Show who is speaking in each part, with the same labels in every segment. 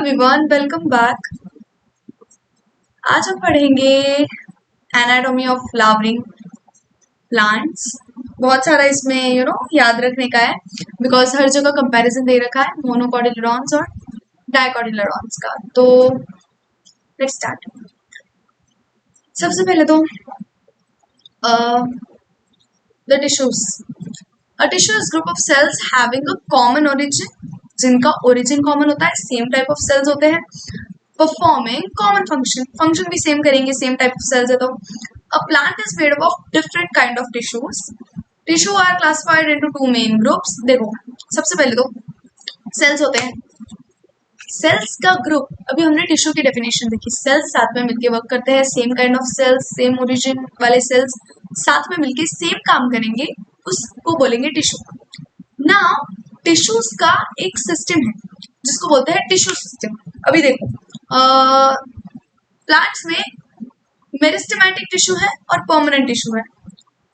Speaker 1: Everyone, welcome back. आज हम पढ़ेंगे एनाटॉमी ऑफ फ्लावरिंग प्लांट्स। बहुत सारा इसमें याद रखने का है बिकॉज हर जगह कंपैरिजन दे रखा है मोनोकॉटिलेडॉन्स और डाइकॉटिलेडॉन्स का। तो लेट्स स्टार्ट। सबसे पहले तो the tissues. A tissue is group of cells having a common origin, जिनका ओरिजिन कॉमन होता है, सेम टाइप ऑफ सेल्स होते हैं, परफॉर्मिंग कॉमन फंक्शन, फंक्शन भी सेम करेंगे, सेम टाइप ऑफ सेल्स है। तो a plant is made of different kind of tissues. Tissue are classified into two main groups. देखो, सबसे पहले तो सेल्स होते हैं। सेल्स का ग्रुप, अभी हमने टिश्यू की डेफिनेशन देखी, सेल्स साथ में मिलके वर्क करते हैं, same kind of cells, same origin वाले सेल्स साथ में मिलके सेम काम करेंगे, उसको बोलेंगे टिश्यू। ना टिश्यूज का एक सिस्टम है जिसको बोलते हैं टिश्यू सिस्टम। अभी देखो, प्लांट्स में मेरिस्टेमेटिक टिश्यू है और परमानेंट टिश्यू है।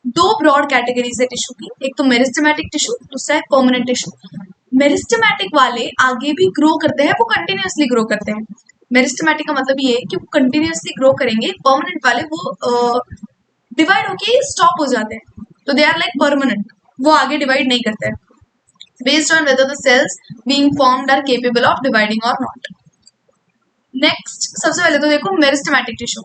Speaker 1: दो ब्रॉड कैटेगरीज है टिश्यू की, एक तो मेरिस्टेमेटिक टिश्यू, दूसरा है परमानेंट टिश्यू। मेरिस्टेमेटिक वाले आगे भी ग्रो करते हैं, वो कंटिन्यूअसली ग्रो करते हैं। मेरिस्टेमेटिक का मतलब ये है कि वो कंटिन्यूअसली ग्रो करेंगे। परमानेंट वाले वो डिवाइड होके स्टॉप हो जाते हैं, तो दे आर लाइक परमानेंट, वो आगे डिवाइड नहीं करते हैं based on whether the cells being formed are capable of dividing or not. Next, सबसे पहले तो देखो meristematic tissue.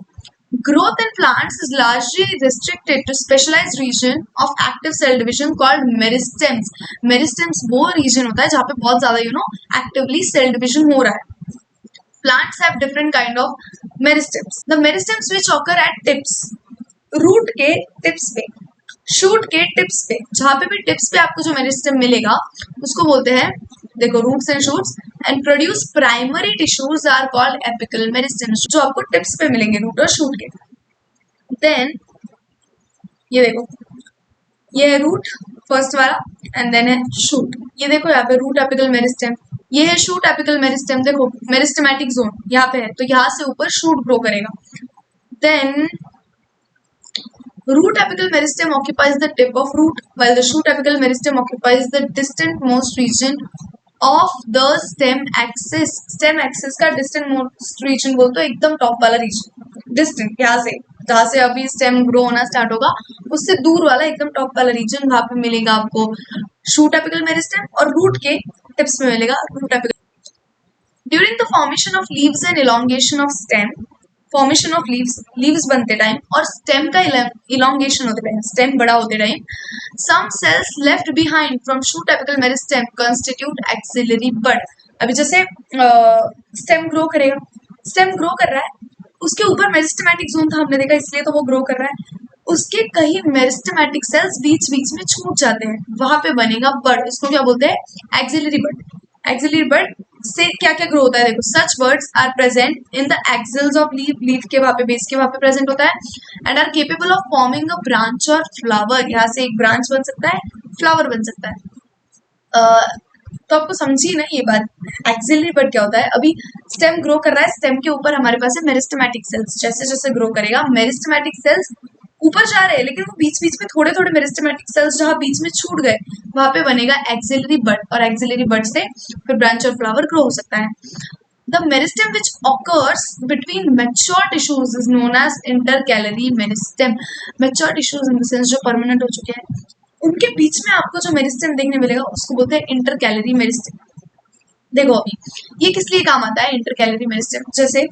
Speaker 1: Growth in plants is largely restricted to specialized region of active cell division called meristems. Meristems वो region होता है जहाँ पे बहुत ज्यादा actively cell division हो रहा है। Plants have different kind of meristems. The meristems which occur at tips, root के tips पे, शूट के टिप्स पे, जहाँ पे भी टिप्स पे आपको जो मेरिस्टेम मिलेगा उसको बोलते हैं, देखो, roots and shoots, and produce primary tissues are called apical meristems, जो आपको टिप्स पे मिलेंगे रूट और शूट के। देन ये देखो, ये है रूट फर्स्ट वाला, एंड देन है शूट। ये देखो यहाँ पे रूट एपिकल मेरिस्टेम, ये है शूट एपिकल मेरिस्टेम। देखो मेरिस्टेमेटिक जोन यहाँ पे है, तो यहाँ से ऊपर शूट ग्रो करेगा। Then root apical meristem occupies the tip of root, while the shoot apical meristem occupies the distant most region of the stem axis. Stem axis का distant most region बोलते हो, एकदम टॉप वाला region, distant, यहाँ से जहाँ से अभी स्टेम ग्रो होना स्टार्ट होगा उससे दूर वाला एकदम टॉप वाला रीजन, वहां पे मिलेगा आपको शूट एपिकल मेरिस्टेम, और रूट के टिप्स में मिलेगा root apical. During the formation of leaves and elongation of stem, formation of leaves बनते टाइम और स्टेम का इलोंगेशन होते टाइम, स्टेम बड़ा होते time, some cells left behind from shoot apical meristem constitute axillary bud. अभी जैसे stem grow करेगा, stem grow कर रहा है, उसके ऊपर मेरिस्टेमेटिक जोन था, हमने देखा, इसलिए तो वो ग्रो कर रहा है। उसके कहीं मेरिस्टेमेटिक सेल्स बीच बीच में छूट जाते हैं, वहां पे बनेगा बड, इसको क्या बोलते हैं, एक्सिलरी बड। एक्सिलरी बड से क्या क्या ग्रो होता है, देखो, such buds are present in the axils of leaf, leaf के वहां पे, बेस के वहां पे प्रेजेंट होता है, and are capable of forming a branch और फ्लावर। यहाँ से एक ब्रांच बन सकता है, फ्लावर बन सकता है। तो आपको समझिए ना ये बात, एक्सिलरी बड क्या होता है। अभी स्टेम ग्रो कर रहा है, स्टेम के ऊपर हमारे पास है मेरिस्टेमेटिक सेल्स, जैसे जैसे ग्रो करेगा मेरिस्टेमेटिक सेल्स ऊपर जा रहे हैं, लेकिन वो बीच बीच में थोड़े थोड़े मेरिस्टेमेटिक सेल्स जहाँ बीच में छूट गए, वहां पे बनेगा एक्सिलरी बड, और एक्सिलरी बड से फिर ब्रांच और फ्लावर ग्रो हो सकता है। The meristem which occurs between mature tissues is known as intercalary meristem. Mature tissues in the sense जो permanent हो चुके हैं, उनके बीच में आपको जो मेरिस्टेम देखने मिलेगा उसको बोलते हैं इंटरकैलरी मेरिस्टेम। देखो अभी ये किस लिए काम आता है इंटरकैलरी मेरिस्टेम, जैसे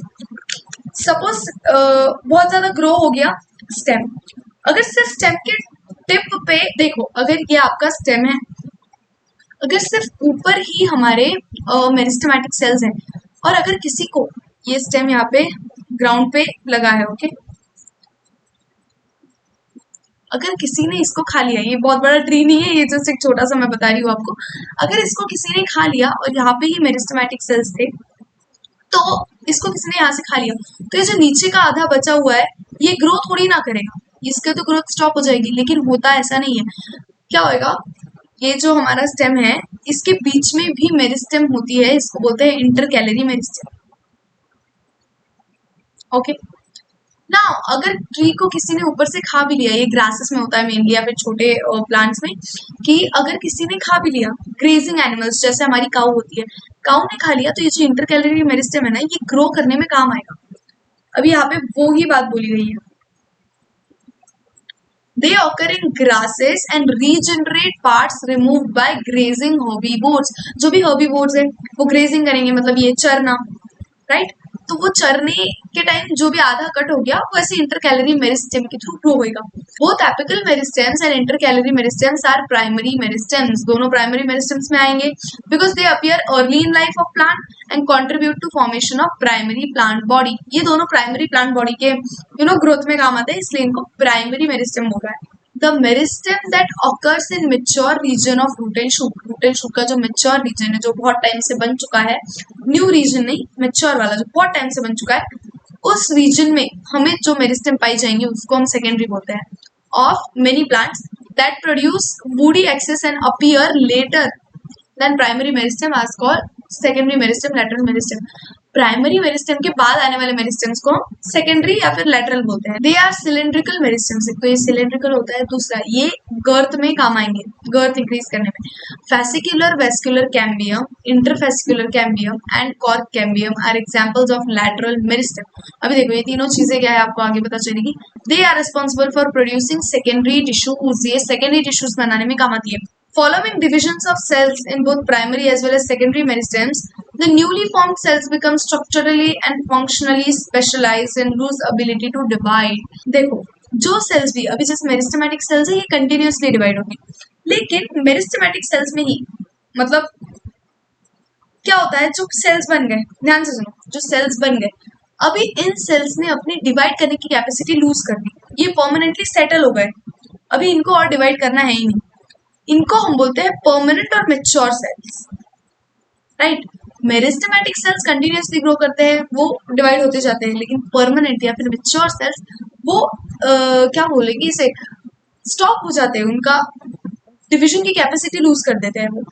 Speaker 1: सपोज बहुत ज्यादा ग्रो हो गया स्टेम, अगर सिर्फ स्टेम के टिप पे देखो, अगर ये आपका स्टेम है, अगर सिर्फ ऊपर ही हमारे मेरिस्टेमेटिक सेल्स हैं, और अगर किसी को ये स्टेम यहाँ पे ग्राउंड पे लगा है, ओके, अगर किसी ने इसको खा लिया, ये बहुत बड़ा ट्री नहीं है, ये जस्ट एक छोटा सा मैं बता रही हूँ आपको, अगर इसको किसी ने खा लिया और यहाँ पे ही मेरिस्टेमेटिक सेल्स थे, तो इसको किसी ने यहाँ से खा लिया, तो ये जो नीचे का आधा बचा हुआ है ये ग्रो थोड़ी ना करेगा, इसके तो ग्रोथ स्टॉप हो जाएगी। लेकिन होता ऐसा नहीं है, क्या होएगा, ये जो हमारा स्टेम है इसके बीच में भी मेरिस्टेम होती है, इसको बोलते हैं इंटरकैलरी मेरिस्टेम। ओके, ना अगर ट्री को किसी ने ऊपर से खा भी लिया, ये ग्रासेस में होता है मेनली या फिर छोटे प्लांट्स में, कि अगर किसी ने खा भी लिया, ग्रेजिंग एनिमल्स जैसे हमारी काऊ होती है, काऊ ने खा लिया, तो ये जो इंटरकैलरी मेरिस्टेम है ना, ये ग्रो करने में काम आएगा। अभी यहाँ पे वो ही बात बोली गई है। They occur in grasses and regenerate parts removed by grazing herbivores. जो भी herbivores है वो grazing करेंगे, मतलब ये चरना, राइट? तो वो चरने के टाइम जो भी आधा कट हो गया वो ऐसे इंटरकैलरी मेरिस्टेम के थ्रू ग्रो होएगा। Both apical meristems and intercalary meristems are primary meristems. दोनों प्राइमरी मेरिस्टेम्स में आएंगे because they appear early in life of plant and contribute to formation of primary plant body. ये दोनों primary plant body के growth में काम आते हैं, इसलिए इनको प्राइमरी मेरिस्टेम बोल रहा है। The meristem that occurs in mature region of root and shoot, root and shoot का जो mature region है, जो बहुत टाइम से बन चुका है, न्यू रीजन नहीं, mature वाला जो बहुत टाइम से बन चुका है, उस रीजन में हमें जो मेरिस्टेम पाई जाएंगी उसको हम सेकेंडरी बोलते हैं। Of many plants that produce woody axis and appear later than primary meristem as called secondary meristem, lateral meristem. Primary meristem के बाद आने वाले मेरिस्टेम्स को सेकेंडरी या फिर लेटरल बोलते हैं। दे आर सिलेंड्रिकल मेरिस्टेम्स, तो ये सिलेंड्रिकल होता है। दूसरा, ये गर्थ में काम आएंगे, गर्थ इंक्रीज करने में। Fascicular vascular cambium, interfascicular cambium and cork cambium are examples of lateral meristem. अभी देखो ये तीनों चीजें क्या है आपको आगे पता चलेगी। They are responsible for producing secondary tissues, ये सेकेंडरी टिश्यूज बनाने में काम आती है। Following divisions of cells in both primary as well as secondary meristems, the newly formed cells become structurally and functionally specialized and lose ability to divide. देखो जो sales भी अभी जैसे मेरिस्टेमेटिक सेल्स है ये कंटिन्यूसली डिवाइड होंगे, लेकिन meristematic cells में ही मतलब क्या होता है, जो सेल्स बन गए, ध्यान से सुनो, जो सेल्स बन गए अभी इन सेल्स ने अपनी डिवाइड करने की कैपेसिटी लूज कर दी, ये परमानेंटली सेटल हो गए, अभी इनको और डिवाइड करना है ही नहीं। इनको हम बोलते हैं परमानेंट और mature cells, right? Meristematic cells continuously grow करते हैं, वो डिवाइड होते जाते हैं, लेकिन परमानेंट या फिर मेच्योर सेल्स वो क्या बोलेंगे इसे, स्टॉप हो जाते हैं, उनका डिविजन की कैपेसिटी लूज कर देते हैं वो।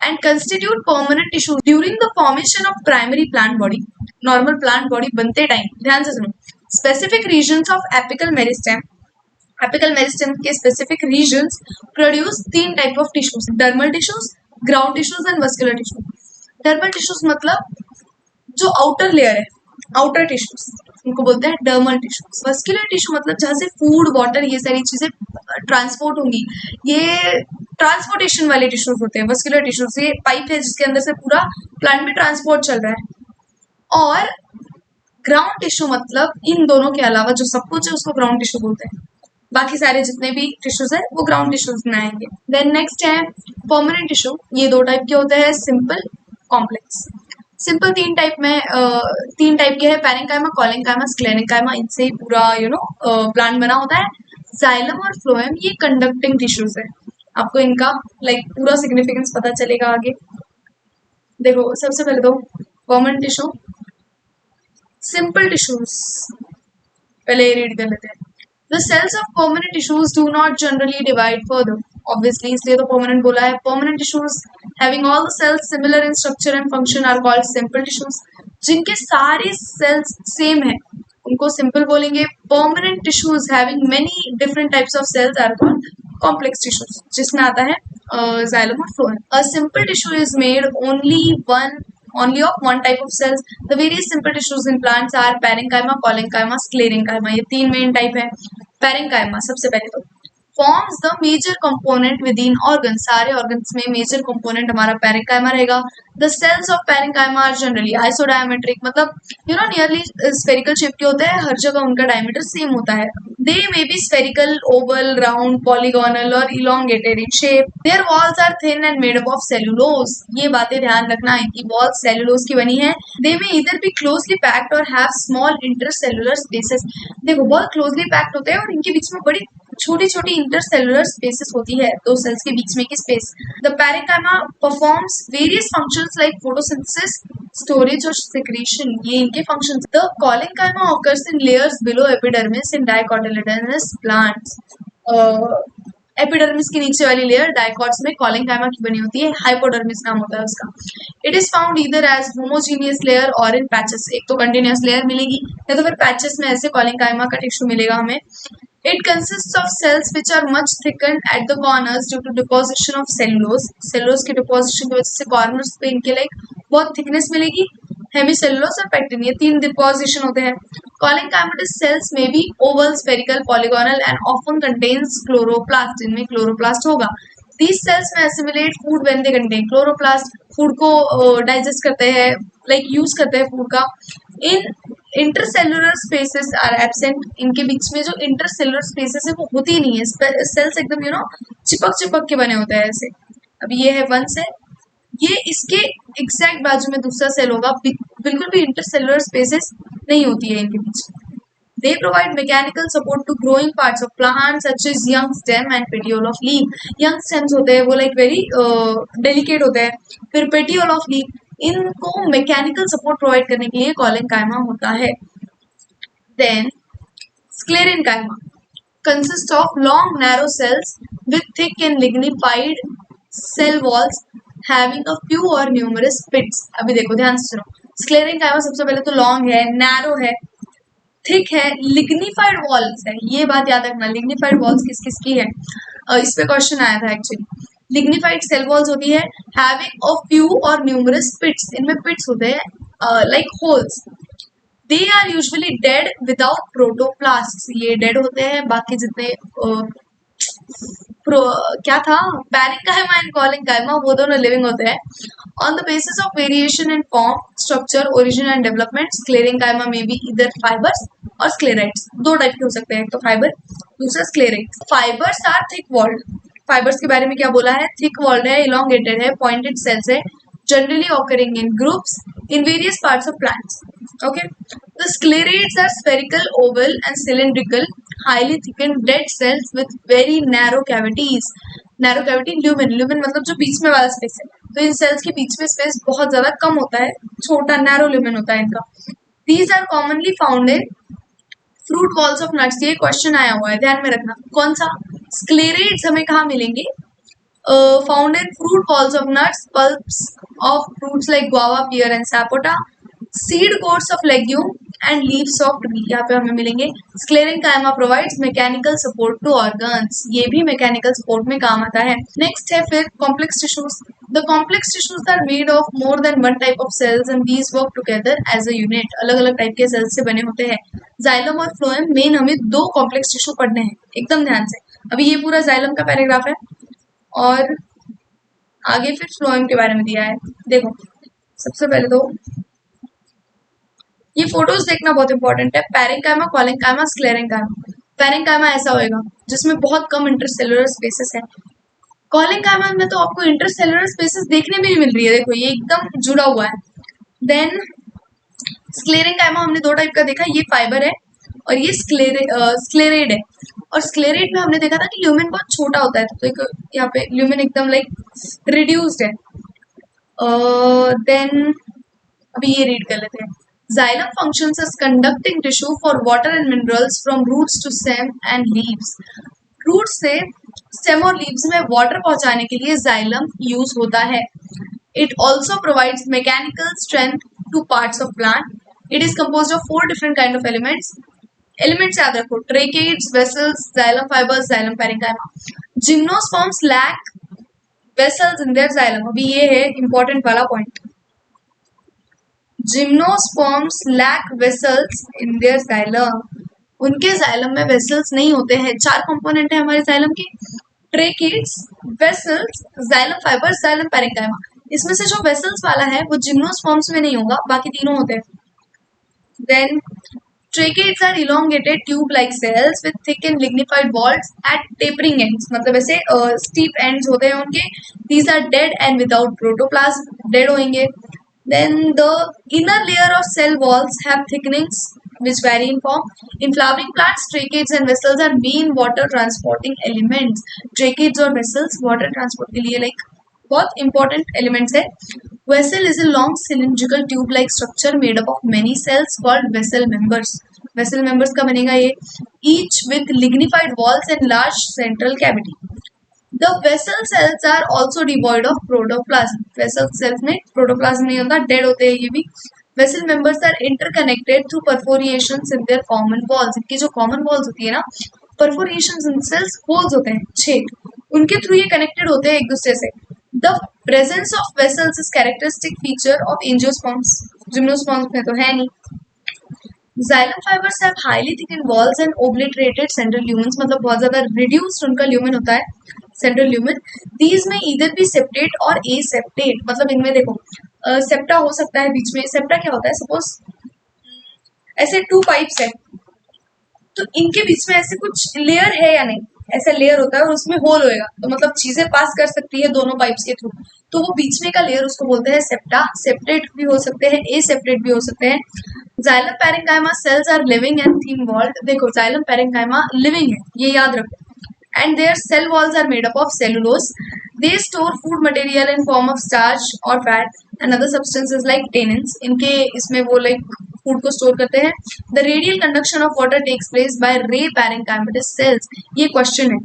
Speaker 1: And constitute permanent tissue during the formation of primary plant body. Normal plant body बनते टाइम ध्यान से सुनो, specific regions of apical meristem, apical meristem के specific regions produce 3 type of tissues, dermal tissues, ground tissues and vascular tissues. Dermal tissues मतलब जो outer layer है, outer tissues, उनको बोलते हैं डर्मल टिश्यूज। वस्कुलर टिश्यू मतलब जहाँ से फूड, वाटर, ये सारी चीजें ट्रांसपोर्ट होंगी, ये ट्रांसपोर्टेशन वाले टिश्यूज होते हैं वस्कुलर टिश्यूज। ये पाइप है जिसके अंदर से पूरा प्लांट में ट्रांसपोर्ट चल रहा है। और ग्राउंड टिश्यू मतलब इन दोनों के अलावा जो सब कुछ है उसको ग्राउंड टिश्यू बोलते हैं, बाकी सारे जितने भी टिश्यूज है वो ग्राउंड टिश्यूज में आएंगे। देन नेक्स्ट है परमानेंट टिश्यू, ये 2 टाइप के होते हैं, सिंपल, कॉम्प्लेक्स। सिंपल 3 टाइप के है, पैरेंकाइमा, कॉलेंकाइमा, स्क्लेरेंकाइमा, इनसे ही पूरा प्लांट बना होता है। जाइलम और फ्लोएम ये कंडक्टिंग टिश्यूज है, आपको इनका पूरा सिग्निफिकेंस पता चलेगा आगे। देखो सबसे पहले तो परमानेंट टिश्यू, सिंपल टिश्यूज पहले रीड कर लेते हैं। The cells of permanent tissues do not generally divide further. Obviously, इसलिए तो permanent बोला है। Permanent tissues having all the cells similar in structure and function are called simple tissues. जिनके सारे cells same है उनको simple बोलेंगे। Permanent tissues having many different types of cells are called complex tissues, जिसमें आता है xylem और phloem. A simple tissue is made only of one type of cells. The various simple tissues in plants are parenchyma, collenchyma, sclerenchyma. ये 3 main type है। parenchyma सबसे पहले तो forms the major component within organs. सारे organs में major component हमारा parenchyma रहेगा। The cells of parenchyma are generally isodiametric, मतलब nearly spherical shape के होते हैं, हर जगह उनका diameter same होता है। They may be spherical, oval, round, polygonal or elongated in shape. Their walls are thin and made up of cellulose. ये बातें ध्यान रखना है कि walls cellulose की बनी है। They may either be closely packed or have small intercellular spaces. देखो बहुत closely packed होते हैं और इनके बीच में बड़ी छोटी छोटी इंटरसेलुलर स्पेसेस होती है, 2 सेल्स के बीच में की space. The parenchyma performs various functions like photosynthesis, storage और सेक्रेशन, ये इनके functions. The collenchyma occurs in layers below epidermis in dicotyledonous plants. Epidermis की नीचे वाली लेयर डाइकॉट्स में कॉलिंकाइमा की बनी होती है, हाइपोडर्मिस नाम होता है उसका। It is found either as homogeneous layer or in patches, एक तो कंटिन्यूअस लेयर मिलेगी या तो फिर पैचेस में ऐसे कॉलिंकाइमा का टिश्यू मिलेगा हमें। It consists of cells which are much thickened at the corners due to deposition of cellulose. Cellulose की deposition की वजह से corners पे इनके like बहुत thickness मिलेगी। Hemicellulose और pectin ये तीन deposition होते हैं। Collenchymatous cells may be oval, spherical, polygonal and often contains chloroplast. इनमें chloroplast होगा। These cells may assimilate food when they contain chloroplast. Food को digest करते हैं, like use करते हैं food का। In intercellular spaces are absent, इनके बीच में जो इंटरसेलुलर स्पेसेस है वो होती ही नहीं है, सेल्स एकदम चिपक चिपक के बने होते हैं ऐसे। अब ये है वन सेल, ये इसके एग्जैक्ट बाजू में दूसरा सेल होगा, बिल्कुल भी इंटरसेलुलर स्पेसेस नहीं होती है इनके बीच। They provide mechanical support to growing parts of plants such as young stem and petiole of leaf. Young stems होते हैं वो like very delicate होते हैं। फिर petiole of leaf, इनको मैकेनिकल सपोर्ट प्रोवाइड करने के लिए कॉलिंकाइमा होता है। Then sclerenchyma consist of long narrow cells with thick and lignified cell walls having a few or numerous pits. अभी देखो ध्यान से सुनो, स्क्लेरेनकाइमा सबसे पहले तो लॉन्ग है, नैरो है, थिक है, लिग्निफाइड वॉल्स है। ये बात याद रखना, लिग्निफाइड वॉल्स किस किस की है, इस पे क्वेश्चन आया था एक्चुअली। लिग्निफाइड सेल वॉल्स होती है, having a few or numerous pits, इनमें पिट्स होते हैं like holes. They are usually dead without protoplast, ये डेड होते हैं, बाकी जितने क्या था पैरेन्काइमा एंड कॉलिंकाइमा वो दोनों लिविंग होते हैं। On the basis of variation in form, structure, origin and development, sclerenchyma में भी इधर फाइबर्स और स्क्लेराइड्स, दो टाइप के हो सकते हैं, एक तो फाइबर, दूसरा sclereids. Fibres are thick walled, fibres के बारे में क्या बोला है, थिक वॉल्ड है, इलोंगेटेड है, पॉइंटेड सेल्स है, generally occurring in groups in various parts of plants. Okay, the sclerites are spherical, oval and cylindrical, highly thickened dead cells with very narrow cavities. Narrow cavity, lumen, lumen मतलब जो बीच में वाला space है, तो इन sales के बीच में space बहुत ज्यादा कम होता है, छोटा नैरो lumen होता है इनका। These are commonly found in fruit walls of nuts। ये क्वेश्चन आया हुआ है, ध्यान में रखना। कौन सा स्क्लेरेट्स हमें कहाँ मिलेंगे, found in fruit balls of nuts, pulps of fruits like guava, pear and sapota, seed coats of legume and leaves of tree, यहाँ पे हमें मिलेंगे। Sclerenchyma provides mechanical support to organs, ये भी mechanical support में काम आता है। Next है फिर complex tissues। The complex tissues are made of more than one type of cells and these work together as a unit। अलग अलग टाइप के सेल्स से बने होते हैं। Xylem और phloem, मेन हमें दो complex tissue पढ़ने हैं, एकदम ध्यान से। अभी ये पूरा xylem का पैराग्राफ है और आगे फिर फ्लोएम के बारे में दिया है। देखो सबसे पहले तो ये फोटोज देखना बहुत इंपॉर्टेंट है, पैरेन्काइमा, कॉलिंकाइमा, स्क्लेरेन्काइमा। पैरेन्काइमा ऐसा होएगा जिसमें बहुत कम इंटरसेलुलर स्पेसेस है। कॉलिंकाइमा में तो आपको इंटरसेलुलर स्पेसेस देखने में भी मिल रही है, देखो ये एकदम जुड़ा हुआ है। देन स्क्लेरेन्काइमा हमने दो टाइप का देखा, ये फाइबर है और ये स्क्लेरेड है। और स्क्लेरेड में हमने देखा था कि ल्यूमेन बहुत छोटा होता है, तो एक यहाँ पे ल्यूमेन एकदम लाइक रिड्यूस्ड है। देन अभी ये रीड कर लेते हैं। Xylem functions as conducting tissue for water and minerals from roots to stem and leaves। Root से स्टेम और लीव्स में वाटर पहुंचाने के लिए जाइलम यूज होता है। It also provides mechanical strength to parts of plant. It is composed of 4 different kind of elements. Elements याद रखो, tracheids, vessels, xylem fibres, xylem parenchyma. Gymnosperms lack vessels in their xylem. अभी ये है important वाला point, gymnosperms lack vessels in their xylem. उनके xylem में vessels नहीं होते हैं। 4 कंपोनेंट है हमारे जाइलम के, ट्रेकेट्स, vessels, xylem fibres, xylem parenchyma. इसमें से जो वेसल्स वाला है वो जिम्नोस्पर्म्स में नहीं होगा, बाकी तीनों होते हैं। Then tracheids are elongated tube-like cells with thick and lignified walls at tapering ends, मतलब ऐसे steep ends होते हैं उनके। These are dead and without protoplasm, dead होंगे। Then the inner layer of cell walls have thickenings which vary in form. In flowering plants, tracheids and vessels are main water transporting elements. Tracheids और vessels water transport के लिए like बहुत important elements है। Vessel is a long cylindrical tube-like structure made up of many cells called vessel members. Vessel members का बनेगा ये, each with lignified walls and large central cavity. The vessel cells are also devoid of protoplasm. Vessel cells में protoplasm नहीं होता, dead होते हैं ये भी। Vessel members are interconnected through perforations in their common walls. इनकी जो कॉमन वॉल्स होती है ना, परफोरिएशंस इन सेल्स होल्स होते हैं, छेद, उनके थ्रू ये कनेक्टेड होते हैं एक दूसरे से। The presence of vessels is characteristic feature of angiosperms. Gymnosperms में तो है नहीं। Xylem fibers have highly thickened walls and obliterated central lumens, मतलब बहुत ज्यादा reduced उनका lumen होता है, central lumen. These may either be septate और aseptate, मतलब इनमें देखो सेप्टा हो सकता है बीच में। सेप्टा क्या होता है, सपोज ऐसे टू पाइप्स है तो इनके बीच में ऐसे कुछ लेयर है या नहीं, ऐसा लेयर होता है और उसमें होल होएगा तो मतलब चीजें पास कर सकती है दोनों पाइप्स के थ्रू, तो वो बीच में का लेयर उसको बोलते हैं सेप्टा। सेपरेट भी हो सकते हैं, ए सेपरेट भी हो सकते हैं। Xylem parenchyma cells are living and thin walled. देखो जाइलम पैरेंकाइमा लिविंग है, ये याद रखो, and their cell walls are made up of cellulose. They store food material in form of starch or fat and other substances like tannins. इनके इसमें वो like food को store करते हैं। The radial conduction of water takes place by ray parenchymatous cells. ये question है।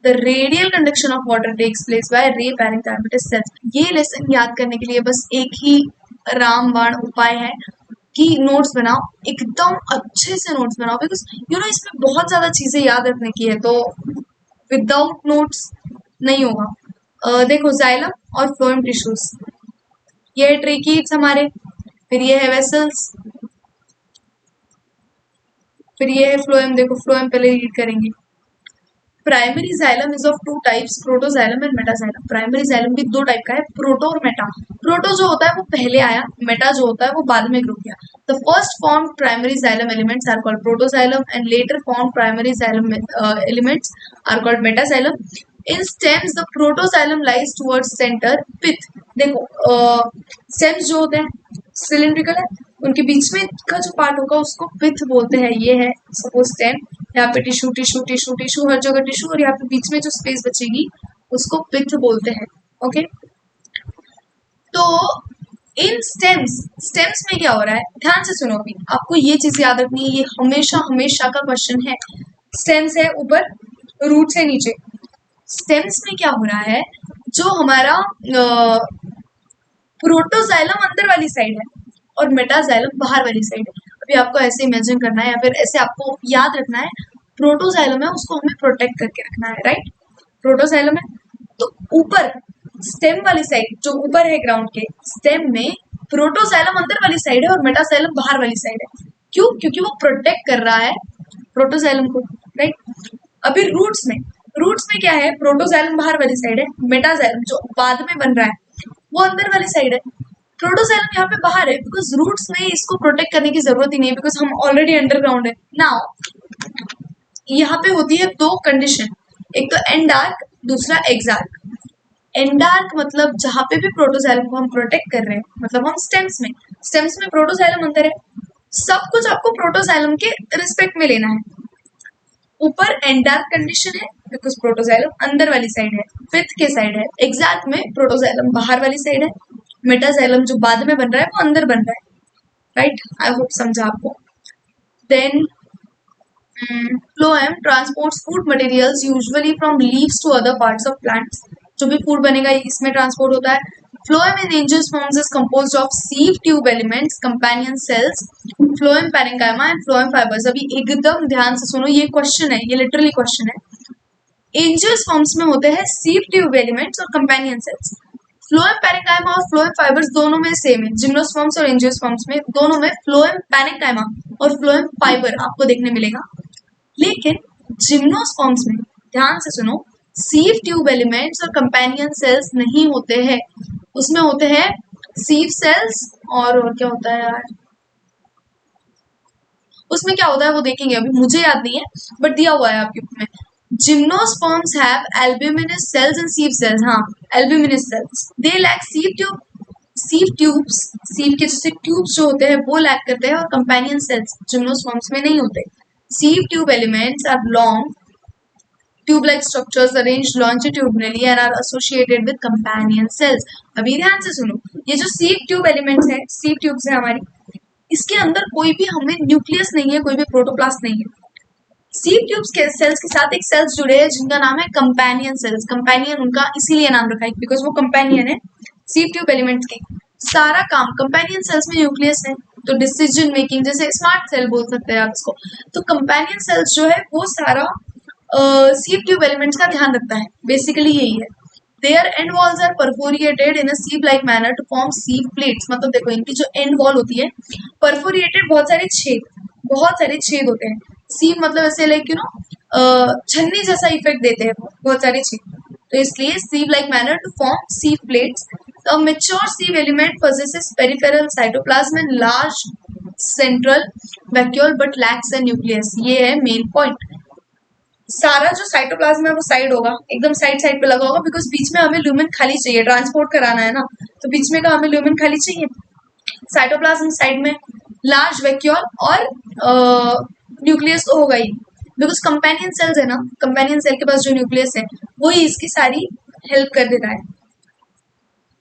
Speaker 1: The radial conduction of water takes place by ray parenchymatous cells. ये lesson याद करने के लिए बस एक ही रामबाण उपाय है कि नोट्स बनाओ, एकदम अच्छे से नोट्स बनाओ, बिकॉज यू नो इसमें बहुत ज्यादा चीजें याद रखने की है, तो विदाउट नोट्स नहीं होगा। देखो जाइलम और फ्लोएम टिश्यूज, ये है ट्रेकीड्स हमारे, फिर ये है वेसल्स, फिर ये है फ्लोएम। देखो फ्लोएम पहले रीड करेंगे। Primary xylem is of two types, protoxylem and metaxylem. Primary xylem भी दो टाइप का है, प्रोटो और मेटा। प्रोटो जो होता है वो पहले आया, मेटा जो होता है वो बाद में ग्रो किया। The first form primary xylem elements are called protoxylem and later form primary xylem elements are called metaxylem. In stems the protoxylem lies towards centre pith. देखो स्टेम्स जो होते हैं सिलिंड्रिकल है, उनके बीच में का जो पार्ट होगा उसको पिथ बोलते हैं। ये है सपोज स्टेम, यहाँ पे टिश्यू टिश्यू टिश्यू टिश्यू, हर जगह टिश्यू, और यहाँ पे बीच में जो स्पेस बचेगी उसको पिथ बोलते हैं। ओके, तो इन स्टेम्स, स्टेम्स में क्या हो रहा है, ध्यान से सुनो अभी, आपको ये चीज याद रखनी है, ये हमेशा हमेशा का क्वेश्चन है। स्टेम्स है ऊपर, रूट से नीचे। स्टेम्स में क्या हो रहा है, जो हमारा प्रोटोजाइलम अंदर वाली साइड है और मेटाजाइलम बाहर वाली साइड है। अभी आपको ऐसे इमेजिन करना है या फिर ऐसे आपको याद रखना है, प्रोटोजाइलम है उसको हमें प्रोटेक्ट करके रखना है, राइट। प्रोटोजाइलम है तो ऊपर स्टेम वाली साइड, जो ऊपर है ग्राउंड के स्टेम में, प्रोटोजाइलम अंदर वाली साइड है और मेटाजाइलम बाहर वाली साइड है। क्यों? क्योंकि वो प्रोटेक्ट कर रहा है प्रोटोजाइलम को, राइट। अभी रूट्स में क्या है, प्रोटोजाइलम बाहर वाली साइड है, मेटाजाइलम जो बाद में बन रहा है वो अंदर वाली साइड है। प्रोटोजाइलम यहाँ पे बाहर है बिकॉज रूट्स में इसको प्रोटेक्ट करने की जरूरत ही नहीं है, बिकॉज हम ऑलरेडी अंडरग्राउंड है। नाउ यहाँ पे होती है दो कंडीशन, एक तो एंडार्क, दूसरा एक्सार्क। एंडार्क मतलब जहाँ पे भी प्रोटोजाइलम को हम प्रोटेक्ट कर रहे हैं, मतलब हम स्टेम्स में प्रोटोजाइलम अंदर है, सब कुछ आपको प्रोटोजाइलम के रिस्पेक्ट में लेना है। ऊपर एंडार्क कंडीशन है बिकॉज प्रोटोजाइलम अंदर वाली साइड है, पिथ के साइड है। एक्सार्क में प्रोटोजाइलम बाहर वाली साइड है, मेटाजाइलम जो बाद में बन रहा है वो अंदर बन रहा है, राइट। आई होप समझा आपको। Then phloem transports food materials usually from leaves to other parts of plants. जो भी फूड बनेगा इसमें ट्रांसपोर्ट होता है। Phloem in angiosperms is composed of sieve tube elements, companion cells, phloem parenchyma and phloem fibers। अभी एकदम ध्यान से सुनो, ये क्वेश्चन है, ये लिटरली क्वेश्चन है। एंजियोस्पर्म्स में होते हैं sieve tube elements और companion cells। फ्लोएम पैरेंकाइमा और फ्लोएम फाइबर्स दोनों में सेम है। जिम्नोस्पर्म्स और एंजियोस्पर्म्स में दोनों में फ्लोएम पैरेंकाइमा और फ्लोएम फाइबर आपको देखने मिलेगा। लेकिन जिम्नोस्पर्म्स में ध्यान से सुनो, सीव ट्यूब एलिमेंट्स और कंपेनियन सेल्स नहीं होते हैं, उसमें होते हैं सीव सेल्स और क्या होता है यार, उसमें क्या होता है वो देखेंगे, अभी मुझे याद नहीं है बट दिया हुआ है आपके बुक में। Gymnosperms have albuminous cells and sieve cells. हाँ, albuminous cells. They lack sieve tubes, sieve के जैसे ट्यूब्स जो होते हैं वो लैक करते हैं, और कंपेनियन सेल्स जिम्नोस्पर्म्स में नहीं होते। Sieve tube elements are long tube-like structures arranged longitudinally and are associated with companion cells। अभी ध्यान से सुनो, ये जो sieve tube elements है, sieve tubes है हमारी, इसके अंदर कोई भी हमें न्यूक्लियस नहीं है, कोई भी प्रोटोप्लास्ट नहीं है। सीव ट्यूब्स के सेल्स के साथ एक सेल्स जुड़े हैं जिनका नाम है कंपेनियन सेल्स। कंपेनियन उनका इसीलिए नाम रखा है बिकॉज वो कंपेनियन है सीव ट्यूब एलिमेंट्स के। सारा काम कंपेनियन सेल्स में न्यूक्लियस है, तो डिसीजन मेकिंग जैसे स्मार्ट सेल बोल सकते हैं आप इसको। तो कंपेनियन सेल्स जो है वो सारा सीव ट्यूब एलिमेंट्स का ध्यान रखता है, बेसिकली यही है। Their end walls are perforated in a sieve-like manner to form sieve plates। मतलब देखो इनकी जो एंड वॉल होती है परफोरिएटेड, बहुत सारे छेद होते हैं। सीव मतलब ऐसे लाइक यू नो छन्नी जैसा इफेक्ट देते हैं बहुत सारे छेद, तो इसलिए sieve like manner to form sieve plates। A mature sieve element possesses peripheral cytoplasm and large central vacuole but lacks a nucleus। ये है मेन पॉइंट। सारा जो साइटोप्लाज्म है वो साइड होगा, एकदम साइड पे लगा होगा बिकॉज बीच में हमें ल्यूमेन खाली चाहिए, ट्रांसपोर्ट कराना है ना, तो बीच में का हमें ल्यूमेन खाली चाहिए। साइटोप्लाज्म साइड में, लार्ज वैक्यूल और न्यूक्लियस तो होगा ही बिकॉज कंपेनियन सेल्स है ना, कंपेनियन सेल के पास जो न्यूक्लियस है वही इसकी सारी हेल्प कर देता है।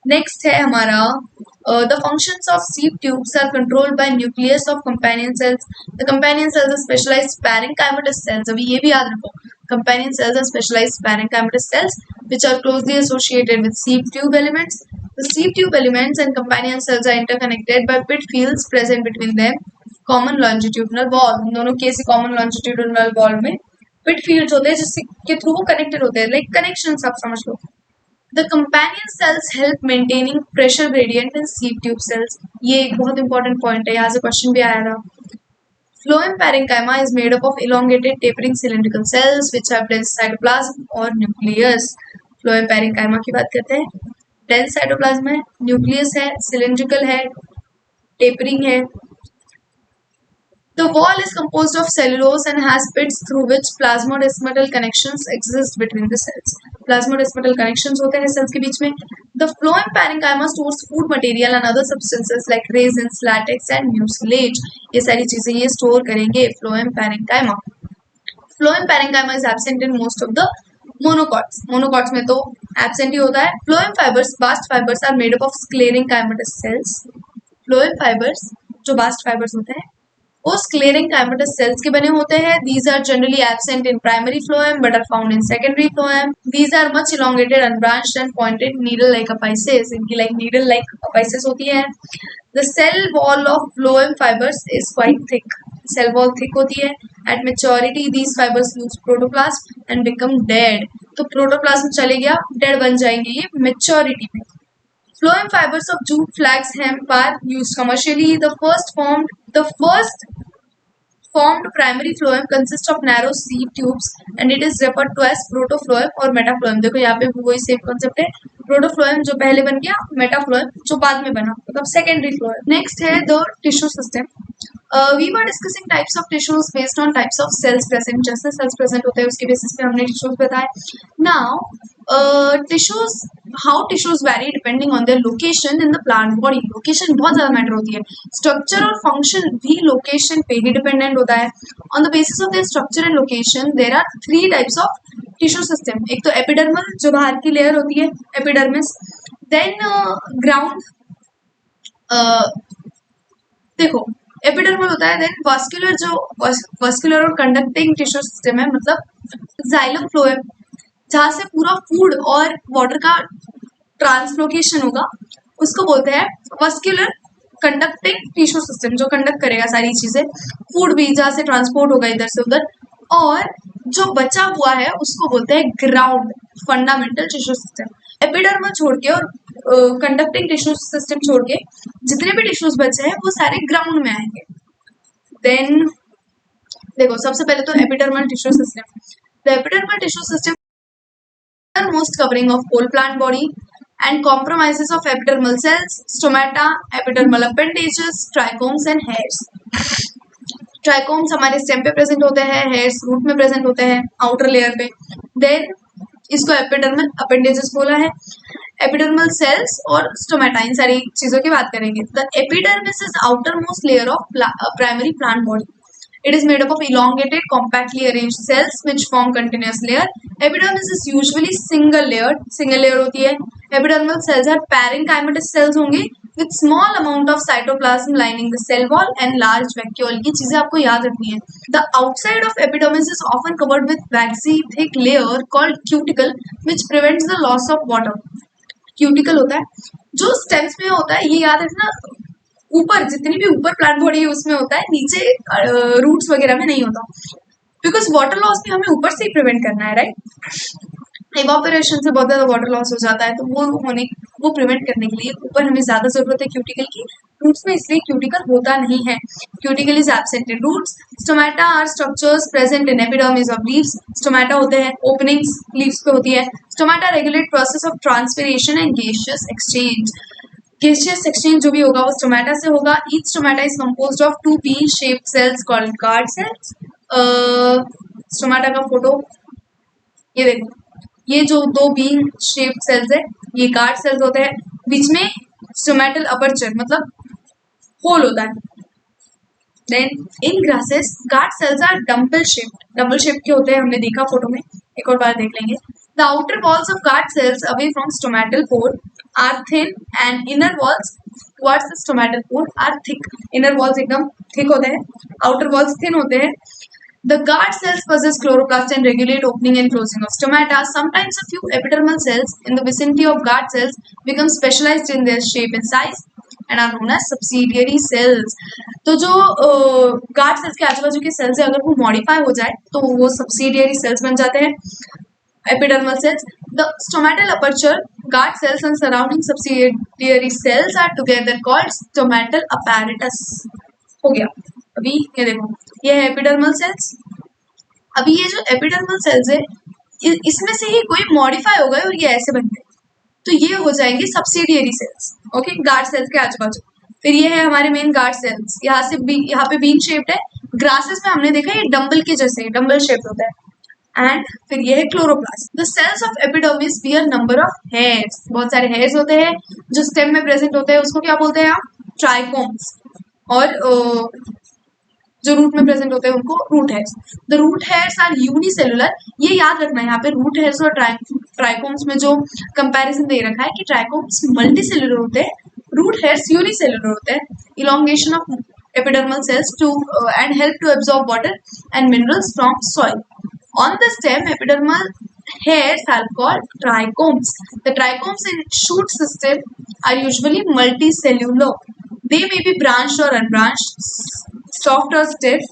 Speaker 1: नेक्स्ट है हमारा the functions of sieve tubes are controlled by nucleus of companion cells. The companion cells are specialised parenchymatous cells. अभी ये भी याद रखो, companion cells are specialised parenchymatous cells which are closely associated with sieve tube elements. The sieve tube elements and companion cells are interconnected by pit fields present between them. Common longitudinal wall, दोनों के ऐसे common longitudinal wall में pit fields होते हैं जिससे के through वो connected होते हैं, लाइक कनेक्शंस आप समझ लो। The companion cells help maintaining pressure gradient in sieve tube cells। ये एक बहुत इंपॉर्टेंट पॉइंट है, यहाँ से क्वेश्चन भी आया था। Phloem parenchyma is made up of elongated tapering cylindrical cells which have dense cytoplasm or nucleus। Phloem parenchyma की बात करते हैं, dense cytoplasm है, nucleus है, cylindrical है, tapering है। The wall is composed of cellulose and has pits through which plasmodesmatal connections exist between the cells। Plasmodesmatal connections होते हैं cells के बीच में। The phloem parenchyma stores food material and other substances like resins, latex and mucilage। ये सारी चीजें ये store करेंगे phloem parenchyma। Phloem parenchyma is absent in most of the monocots। monocots में तो absent ही होता है। Phloem fibers, bast fibers are made up of sclerenchymatous cells। Phloem fibers जो bast fibers होते हैं वो sclerenchymatous cells के बने होते हैं। These are generally absent in primary phloem but are found in secondary phloem। These are much elongated, unbranched and pointed needle-like apices। इनकी like needle-like apices होती है। The cell wall of phloem fibers is quite thick। Cell wall thick होती है। At maturity, these fibers lose protoplasm and become dead। तो protoplasm चले गया, dead बन जाएंगे ये maturity में। Phloem fibers of jute flax hemp are used commercially। The first formed primary phloem consists of narrow sieve tubes and it is referred to as protophlloem और metaphlloem। देखो यहाँ पे वही सेम कॉन्सेप्ट है, प्रोटोफ्लोएम जो पहले बन गया, मेटाफ्लोएम जो बाद में बना, मतलब सेकेंडरी फ्लोएम। नेक्स्ट है the tissue system. We were discussing types of tissues based on types of cells present. जैसे सेल्स प्रेजेंट होते हैं उसके बेसिस पे हमने टिश्यूज बताए। Now tissues, how tissues vary depending on their location in the plant body. Location बहुत ज्यादा matter होती है। स्ट्रक्चर और फंक्शन भी लोकेशन पे ही डिपेंडेंट होता है। On the basis of their structure and location there are 3 types of tissue system. एक तो एपिडर्मल जो बाहर की लेयर होती है, एपिडर्मिस। देन ग्राउंड, देखो एपिडर्मल होता है। देन वास्कुलर, जो वास्कुलर और कंडक्टिंग टिश्यू सिस्टम है, मतलब जाइलम फ्लोएम जहाँ से पूरा फूड और वाटर का ट्रांसलोकेशन होगा उसको बोलते हैं वास्कुलर कंडक्टिंग टिश्यू सिस्टम, जो कंडक्ट करेगा सारी चीजें, फूड भी जहाँ से ट्रांसपोर्ट होगा इधर से उधर। और जो बचा हुआ है उसको बोलते हैं ground fundamental tissue system. Epidermal छोड़ के और कंडक्टिंग टिश्यू सिस्टम छोड़ के जितने भी टिश्यूज बचे हैं वो सारे ग्राउंड में आएंगे। देन देखो सबसे पहले तो epidermal tissue system. The epidermal tissue system most covering of whole plant body and compromises of epidermal cells, stomata, epidermal appendages, trichomes and hairs। Trichomes हमारे स्टेम पे प्रेजेंट होते हैं, हेयर्स रूट में प्रेजेंट होते हैं आउटर लेयर पे। Then इसको epidermal appendages बोला है। एपिडर्मल सेल्स और स्टोमेटा, इन सारी चीजों की बात करेंगे। The epidermis is outer most layer of primary plant body. It is made up of elongated, compactly arranged cells which form continuous layer. Epidermis is usually single layered होती है। Epidermal cells are parenchymatous cells होंगे with small amount of cytoplasm lining the cell wall and large vacuole. ये चीजें आपको याद रखनी है. The outside of epidermis is often covered with waxy thick layer called cuticle which prevents the loss of water. Cuticle होता है जो stems में होता है, ये याद रखना. ऊपर जितनी भी ऊपर प्लांट बॉडी है उसमें होता है, नीचे रूट्स वगैरह में नहीं होता, बिकॉज वाटर लॉस भी हमें ऊपर से ही प्रिवेंट करना है, राइट. इवापोरेशन से बहुत ज्यादा वाटर लॉस हो जाता है, तो वो प्रिवेंट करने के लिए ऊपर हमें ज्यादा जरूरत है क्यूटिकल की. रूट्स में इसलिए क्यूटिकल होता नहीं है. Cuticle is absent in roots. Stomata are structures present in epidermis of leaves. Stomata होते हैं, ओपनिंग्स लीव्स पे होती है. Stomata regulate process of transpiration and gaseous exchange. Gaseous exchange जो भी होगा वो स्टोमेटा से होगा. Each stomata is composed of 2 bean shaped cells called guard cells. Stomata का फोटो ये देखो, ये जो 2 बीन शेप्ड सेल्स है ये गार्ड सेल्स होते हैं. बीच में स्टोमेटल अपर्चर मतलब होल होता है. Then in grasses guard cells are dumbbell shape के होते हैं, हमने देखा फोटो में, एक और बार देख लेंगे. The outer walls of guard cells away from stomatal pore are thin and inner walls towards the stomatal pore are thick. Inner walls एकदम थिक होते हैं, आउटर वॉल्स थिन होते हैं. The guard cells possess chloroplast and regulate opening and closing of stomata. Sometimes a few epidermal cells in the vicinity of guard cells become specialized in their shape and size and are known as subsidiary cells. तो जो guard cells के आजू बाजू के cells है, अगर वो modify हो जाए तो वो subsidiary cells बन जाते हैं, epidermal cells. The stomatal aperture, guard cells and surrounding subsidiary cells are together called stomatal apparatus. हो गया. अभी ये देखो, ये है एपिडर्मल सेल्स. अभी ये जो एपिडर्मल सेल्स है इसमें से ही कोई मॉडिफाई हो गए और ये ऐसे बन गए, तो ये हो जाएंगे subsidiary cells. Okay, guard cells के आजू बाजू. फिर ये है हमारे मेन गार्ड सेल्स. यहाँ पे बीन शेप्ड है. ग्रासेस में हमने देखा ये डम्बल के जैसे डम्बल शेप्ड होता है. एंड फिर ये है chloroplast. The cells of epidermis bear number of hairs. बहुत सारे हेयर्स होते हैं जो स्टेम में प्रेजेंट होते हैं, उसको क्या बोलते हैं आप? ट्राइकोम्स. और जो रूट में प्रेजेंट होते हैं उनको root hairs. The root hairs are unicellular. ये याद रखना है, यहाँ पे रूट हेयर्स और ट्राइकोम्स में जो कंपैरिजन दे रखा है कि ट्राइकोम्स मल्टीसेलुलर होते हैं, रूट हेयर्स यूनिसेलुलर होते हैं. Elongation of epidermal cells to and help to absorb water and minerals from soil. On the stem epidermal hairs are called trichomes. The trichomes in shoot system are usually multicellular. They may be branched or unbranched, soft or stiff.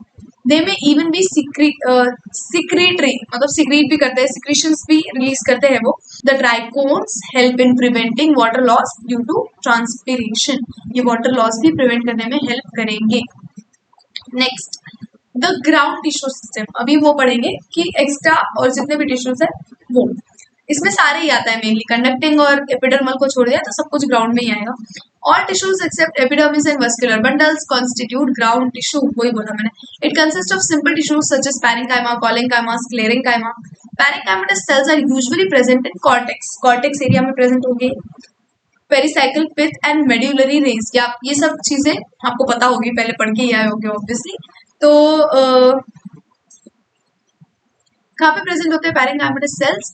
Speaker 1: They may even be secretory, मतलब secrete भी करते हैं, secretions भी release करते हैं वो. The trichomes help in preventing water loss due to transpiration. ये water loss भी prevent करने में help करेंगे. Next, the ground tissue system. अभी वो पढ़ेंगे कि एक्स्ट्रा और जितने भी टिश्यूज है वो इसमें सारे ही आता है. मेनली कंडक्टिंग और एपिडर्मल को छोड़ दिया तो सब कुछ ग्राउंड में ही आएगा. All tissues except epidermis and vascular bundles constitute ground tissue. वही बोला मैंने. It consist of simple tissues such as parenchyma, collenchyma, sclerenchyma. Parenchymatous cells are usually present in cortex. Cortex area में प्रेजेंट होंगे. Pericycle, pith and medullary range. ये सब चीजें आपको पता होगी, पहले पढ़ के ही आए होंगे ऑब्वियसली. तो कहाँ पे प्रेजेंट होते हैं पैरेन्काइमेटस सेल्स?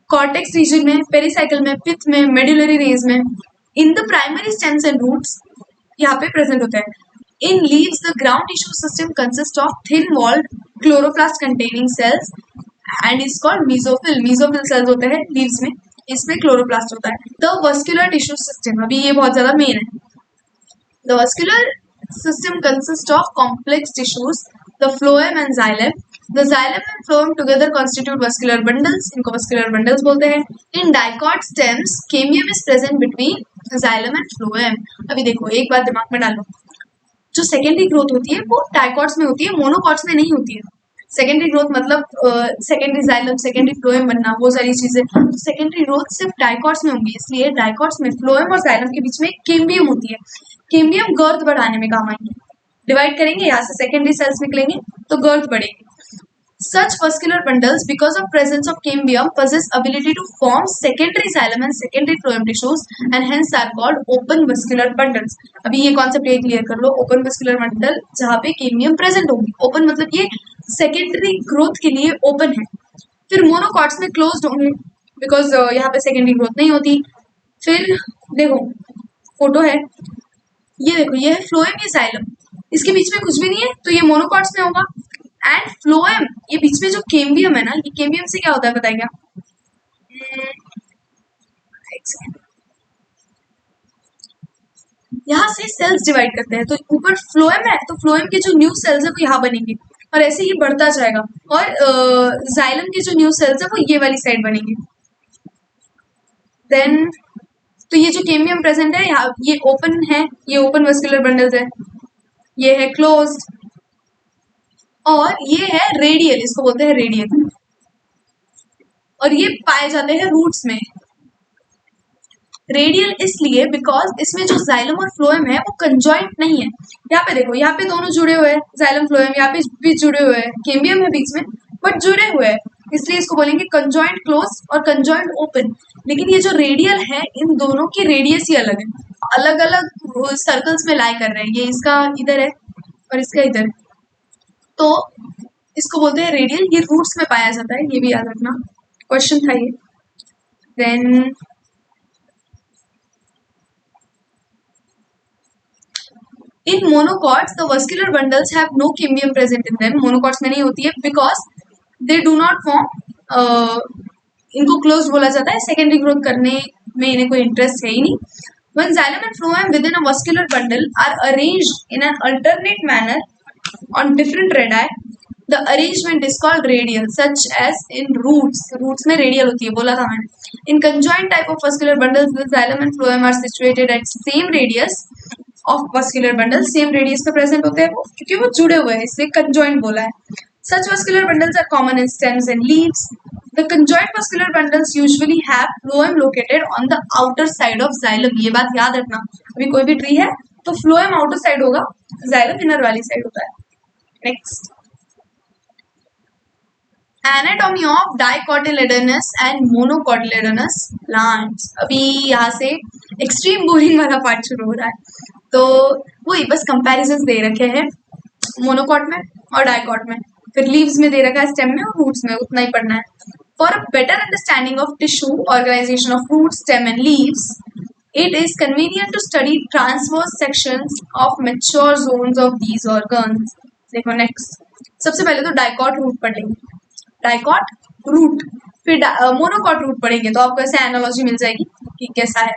Speaker 1: कॉर्टेक्स रीजन में, पेरिसाइकिल में, पिथ में, मेड्यूलरी रेंज में. In the primary stems and roots यहाँ पे प्रेजेंट होते हैं. In leaves the ground tissue system consist of thin walled chloroplast containing cells and is called mesophyll. Mesophyll cells होते हैं लीव्स में, इसमें क्लोरोप्लास्ट होता है. द वस्कुलर टिश्यू सिस्टम, अभी ये बहुत ज्यादा मेन है. The vascular system consists of complex tissues, the phloem and xylem. The xylem and phloem together constitute vascular bundles. इनको vascular bundles बोलते हैं. In dicot stems, cambium is present between xylem and phloem. अभी देखो, एक बात दिमाग में डालो, जो सेकेंडरी ग्रोथ होती है वो डाइकॉट्स में होती है, मोनोकॉट्स में नहीं होती है. सेकेंडरी ग्रोथ मतलब सेकेंडरी जाइलम, सेकेंडरी फ्लोएम बनना, वो सारी चीजें. सेकेंडरी ग्रोथ सिर्फ डाइकॉट्स में होंगी, इसलिए डाइकॉट्स में फ्लोएम और जाइलम के बीच में केम्बियम होती है. केम्बियम गर्थ बढ़ाने में काम आएंगे. डिवाइड करेंगे, यहाँ से सेकेंडरी सेल्स निकलेंगे तो गर्थ बढ़ेगी. Such vascular bundles, because of presence of cambium, possess ability to form secondary xylem and secondary phloem tissues and hence are called open vascular bundles. अभी ये कॉन्सेप्ट ये क्लियर कर लो. ओपन vascular bundle जहाँ पे cambium present होगी. Open मतलब ये secondary growth के लिए ओपन है. फिर मोनोकॉट्स में क्लोज्ड होंगे बिकॉज यहाँ पे सेकेंडरी ग्रोथ नहीं होती. फिर देखो फोटो है, ये देखो, ये है फ्लोएम, ये जाइलम, इसके बीच में कुछ भी नहीं है तो ये मोनोकॉट्स में होगा। एंड फ्लोएम, ये बीच में जो केम्बियम है ना, ये केम्बियम से क्या होता है बताएगा? एक सेकंड, यहाँ से सेल्स डिवाइड करते हैं, तो ऊपर फ्लोएम है तो फ्लोएम के जो न्यू सेल्स है वो यहाँ बनेंगे और ऐसे ही बढ़ता जाएगा, और जाइलम के जो न्यू सेल्स है वो ये वाली साइड बनेंगे। देन तो ये जो केमियम प्रेजेंट है यहाँ, ये ओपन है, ये ओपन वेस्कुलर बंडल्स है, ये है क्लोज्ड, और ये है रेडियल, इसको बोलते हैं रेडियल, और ये पाए जाते हैं रूट्स में। रेडियल इसलिए बिकॉज इसमें जो जाइलम और फ्लोएम है वो कंजॉइंट नहीं है। यहाँ पे देखो, यहाँ पे दोनों जुड़े हुए हैं, जाइलम फ्लोएम, यहाँ पे भी जुड़े हुए हैं, केम्बियम है बीच में बट जुड़े हुए हैं, इसलिए इसको बोलेंगे कंजॉइंट क्लोज और कंजॉइंट ओपन। लेकिन ये जो रेडियल है, इन दोनों की रेडियस ही अलग है, अलग अलग सर्कल्स में लाई कर रहे हैं, ये इसका इधर है और इसका इधर है, तो इसको बोलते हैं रेडियल। ये रूट्स में पाया जाता है, ये भी याद रखना, क्वेश्चन था ये। Then in monocots the vascular bundles have no cambium present in them, monocots में नहीं होती है because they do not form, इनको क्लोज बोला जाता है, सेकेंडरी ग्रोथ करने में इन्हें कोई इंटरेस्ट है ही नहीं। When xylem and phloem within a vascular bundle are arranged in an alternate manner on different radii, the arrangement is called radial, such as in roots, roots में radial होती है, बोला था मैंने। In conjoined type of vascular bundles the xylem and phloem are situated at same radius of vascular bundle, same radius पे present होते हैं वो, क्योंकि वो जुड़े हुए हैं, इसलिए कंजॉइंट बोला है। Such vascular bundles are common in stems and leaves. The conjoined vascular bundles usually have phloem located on the outer side of xylem, ये बात याद रखना, अभी कोई भी ट्री है तो phloem outer side होगा, xylem inner वाली साइड होता है। Next, anatomy of dicotyledonous and monocotyledonous plants. अभी यहाँ से एक्सट्रीम बोरिंग वाला पार्ट शुरू हो रहा है, तो वही बस कंपैरिजन दे रखे हैं मोनोकॉट में और डाइकॉट में, फिर लीव्स में दे रखा है, स्टेम में और रूट्स में, उतना ही पढ़ना है। For a better understanding of tissue organisation of root, stem and leaves, it is convenient to study transverse sections of mature zones of these organs. देखो नेक्स्ट, सबसे पहले तो डाइकॉट रूट पढ़ेंगे, डाइकॉट रूट, फिर मोनोकॉट रूट पढ़ेंगे, तो आपको ऐसे एनालॉजी मिल जाएगी कि कैसा है।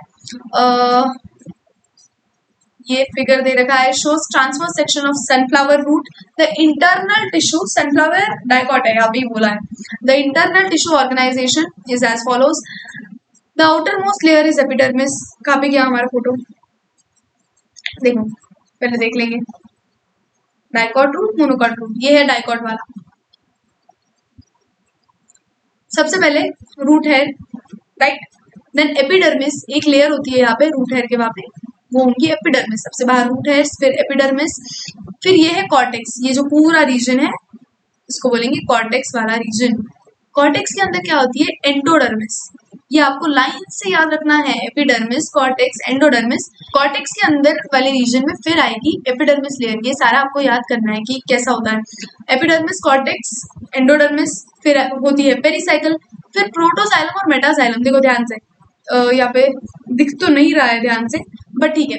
Speaker 1: ये फिगर दे रखा है, shows transfer section of sunflower root, the internal tissue, sunflower dicot है, अभी बोला है। The internal tissue organisation is as follows, the outermost layer is epidermis. कहाँ पे गया हमारा फोटो, देखो पहले देख लेंगे, डाइकॉट रूट, मोनोकॉट रूट, ये है डाइकॉट वाला। सबसे पहले root hair, right, then epidermis, एक लेयर होती है यहाँ पे रूट हेयर के वहां पे, वो होंगी एपिडर्मिस, सबसे बाहर रूट हेयर, फिर एपिडर्मिस, फिर ये है कॉर्टेक्स, ये जो पूरा रीजन है इसको बोलेंगे कॉर्टेक्स वाला रीजन। कॉर्टेक्स के अंदर क्या होती है, एंडोडर्मिस, ये आपको लाइन से याद रखना है, एपिडर्मिस, कॉर्टेक्स, एंडोडर्मिस। कॉर्टेक्स के अंदर वाले रीजन में फिर आएगी एपिडर्मिस लेयर, ये सारा आपको याद करना है कि कैसा होता है। एपिडर्मिस, कॉर्टेक्स, एंडोडर्मिस, फिर होती है पेरिसाइकल, फिर प्रोटोजाइलम और मेटाजाइलम। देखो ध्यान से, यहाँ पे दिख तो नहीं रहा है ध्यान से, बट ठीक है,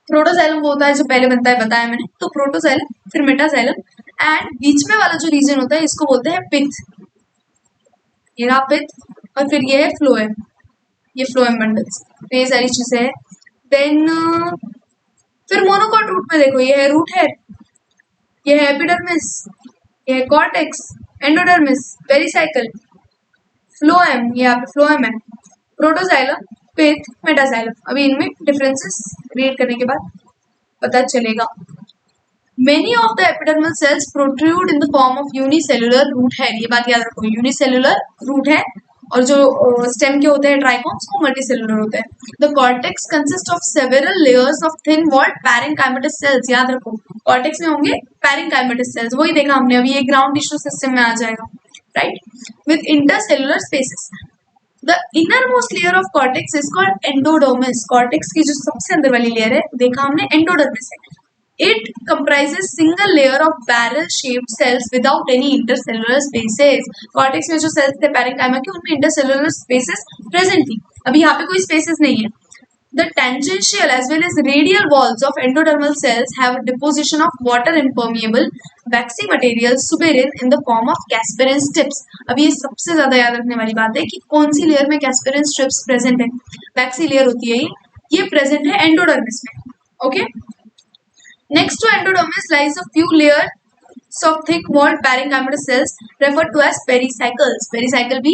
Speaker 1: प्रोटोजाइलम वो होता है जो पहले बनता है, बताया मैंने, तो प्रोटोजाइलम, फिर मेटाजाइलम, एंड बीच में वाला जो रीजन होता है इसको बोलते हैं पिथ, ये रहा पिथ, और फिर ये है फ्लोएम, ये फ्लोएम बंडल्स, तो ये सारी चीजें हैं। देन फिर मोनोकॉट रूट में देखो, ये है रूट हेयर, ये है एपिडर्मिस, ये है कॉर्टेक्स, एंडोडर्मिस, पेरिसाइकल, फ्लोएम, ये यहाँ पे फ्लोएम है, प्रोटोजाइलम, पिथ, मेटाजाइलम। अभी इनमें डिफरेंसेस रीड करने के बाद पता चलेगा। Many of the epidermal cells protrude in the form of unicellular root hair, ये बात याद रखो, यूनिसेलुलर रूट है, और जो स्टेम के होते हैं ट्राइकोम्स वो मल्टीसेलुलर होते हैं। The cortex consists of several layers of thin walled parenchymatous cells, याद रखो कॉर्टेक्स में होंगे parenchymatous cells, वही देखा हमने अभी, ये ग्राउंड टिश्यू सिस्टम में आ जाएगा, right, with intercellular spaces. The innermost layer of cortex is called endodermis, cortex की जो सबसे अंदर वाली लेयर है देखा हमने एंडोडर्मिस है। It comprises single layer of barrel-shaped cells without any intercellular spaces. Cortex में जो cells थे parenchyma के, उनमें intercellular spaces present थी, अभी यहाँ पे कोई spaces नहीं है। The tangential as well as radial walls of endodermal cells have a deposition of water impermeable waxy material suberin in the form of Casperin strips. अब ये सबसे ज्यादा याद रखने वाली बात है कि कौन सी लेयर में Casperin strips प्रेजेंट है. वैक्सी लेयर होती है ये प्रेजेंट है एंडोडर्मिस में. Okay. Next to endodermis lies a few layers of thick-walled parenchymatous cells referred to as pericycles. Pericycle भी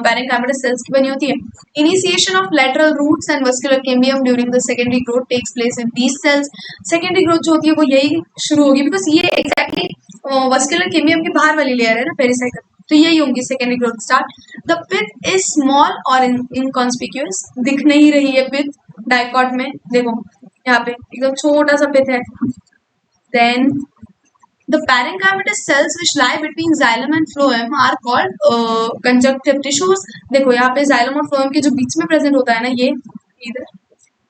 Speaker 1: parenchymatous cells की बनी होती है. Initiation of lateral roots and vascular cambium during the secondary growth takes place in these cells. Secondary growth जो होती है वो यही शुरू होगी because ये exactly vascular cambium के बाहर वाली layer है ना pericycle. तो यही होंगी secondary growth start. The pith is small or inconspicuous. दिख नहीं रही है pith dicot में. देखो यहाँ पे एकदम छोटा सा pith है. Then the parenchymatous cells which lie between xylem and phloem are called conjunctive tissues. देखो यहाँ पे xylem और phloem के जो बीच में प्रेजेंट होता है ना ये इधर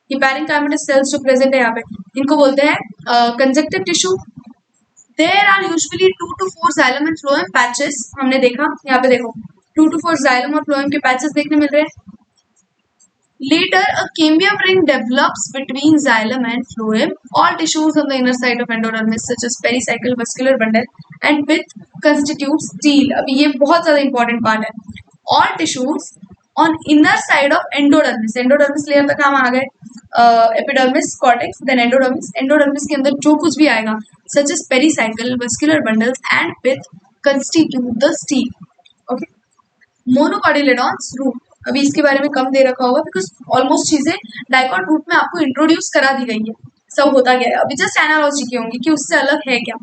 Speaker 1: ये parenchymatous cells जो प्रेजेंट है यहाँ पे इनको बोलते हैं conjunctive tissue. There are usually 2 to 4 xylem and phloem patches. हमने देखा यहाँ पे देखो 2 to 4 xylem और phloem के patches देखने मिल रहे हैं. Later, a cambium ring develops between xylem and phloem. All tissues on the inner side of endodermis, such as pericycle, vascular bundle, and pith, constitute stele. अब ये बहुत ज़्यादा important part है. All tissues on inner side of endodermis. Endodermis layer तक हम आ गए. Epidermis, cortex, then endodermis. Endodermis के अंदर जो कुछ भी आएगा, such as pericycle, vascular bundles, and pith, constitute the stele. Okay. Monocotyledons root. अभी इसके बारे में कम दे रखा होगा बिकॉज ऑलमोस्ट चीजें डाइकॉट रूट में आपको इंट्रोड्यूस करा दी गई है. सब होता गया है. अभी जस्ट एनालॉजी की होंगी कि उससे अलग है क्या.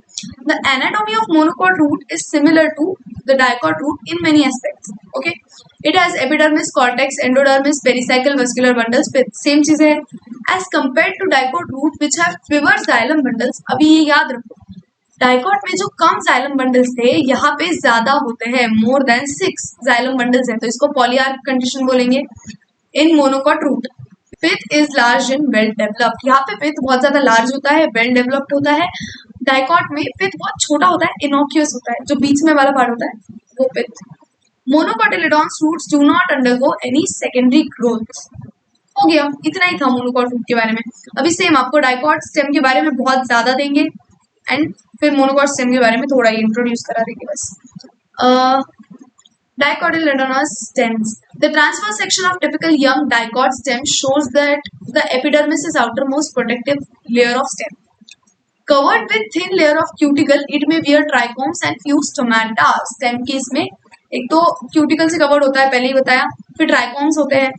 Speaker 1: The anatomy of monocot root is similar to the dicot root in many aspects. Okay. It has epidermis, cortex, endodermis, pericycle, vascular bundles. Same चीजें है as compare to dicot root which have fever xylem bundles. अभी ये याद रखो dicot में जो कम xylem bundles थे यहाँ पे ज्यादा होते हैं. मोर देन 6 जाइलम बंडल्स हैं तो इसको पॉलीआर्क कंडीशन बोलेंगे. In monocot root pith is large and well developed. यहाँ पे पिथ बहुत ज्यादा लार्ज होता है, वेल डेवलप्ड होता है. डाइकॉट में पिथ बहुत छोटा होता है, इनोक्यूअस होता है. जो बीच में वाला पार्ट होता है वो pith. Monocotyledons roots do not undergo any secondary growth. हो गया. इतना ही था मोनोकॉट रूट के बारे में. अभी सेम आपको डाइकॉट स्टेम के बारे में बहुत ज्यादा देंगे एंड फिर मोनोकॉट स्टेम के बारे में थोड़ा ही इंट्रोड्यूस करा देंगे बस. Dicotyledonous stems. The transverse section of typical young dicot stem shows that the epidermis is outermost protective layer of stem. Covered with thin layer of cuticle, it may bear trichomes and few stomata. Stem के इसमें एक तो cuticle से covered होता है पहले ही बताया, फिर trichomes होते हैं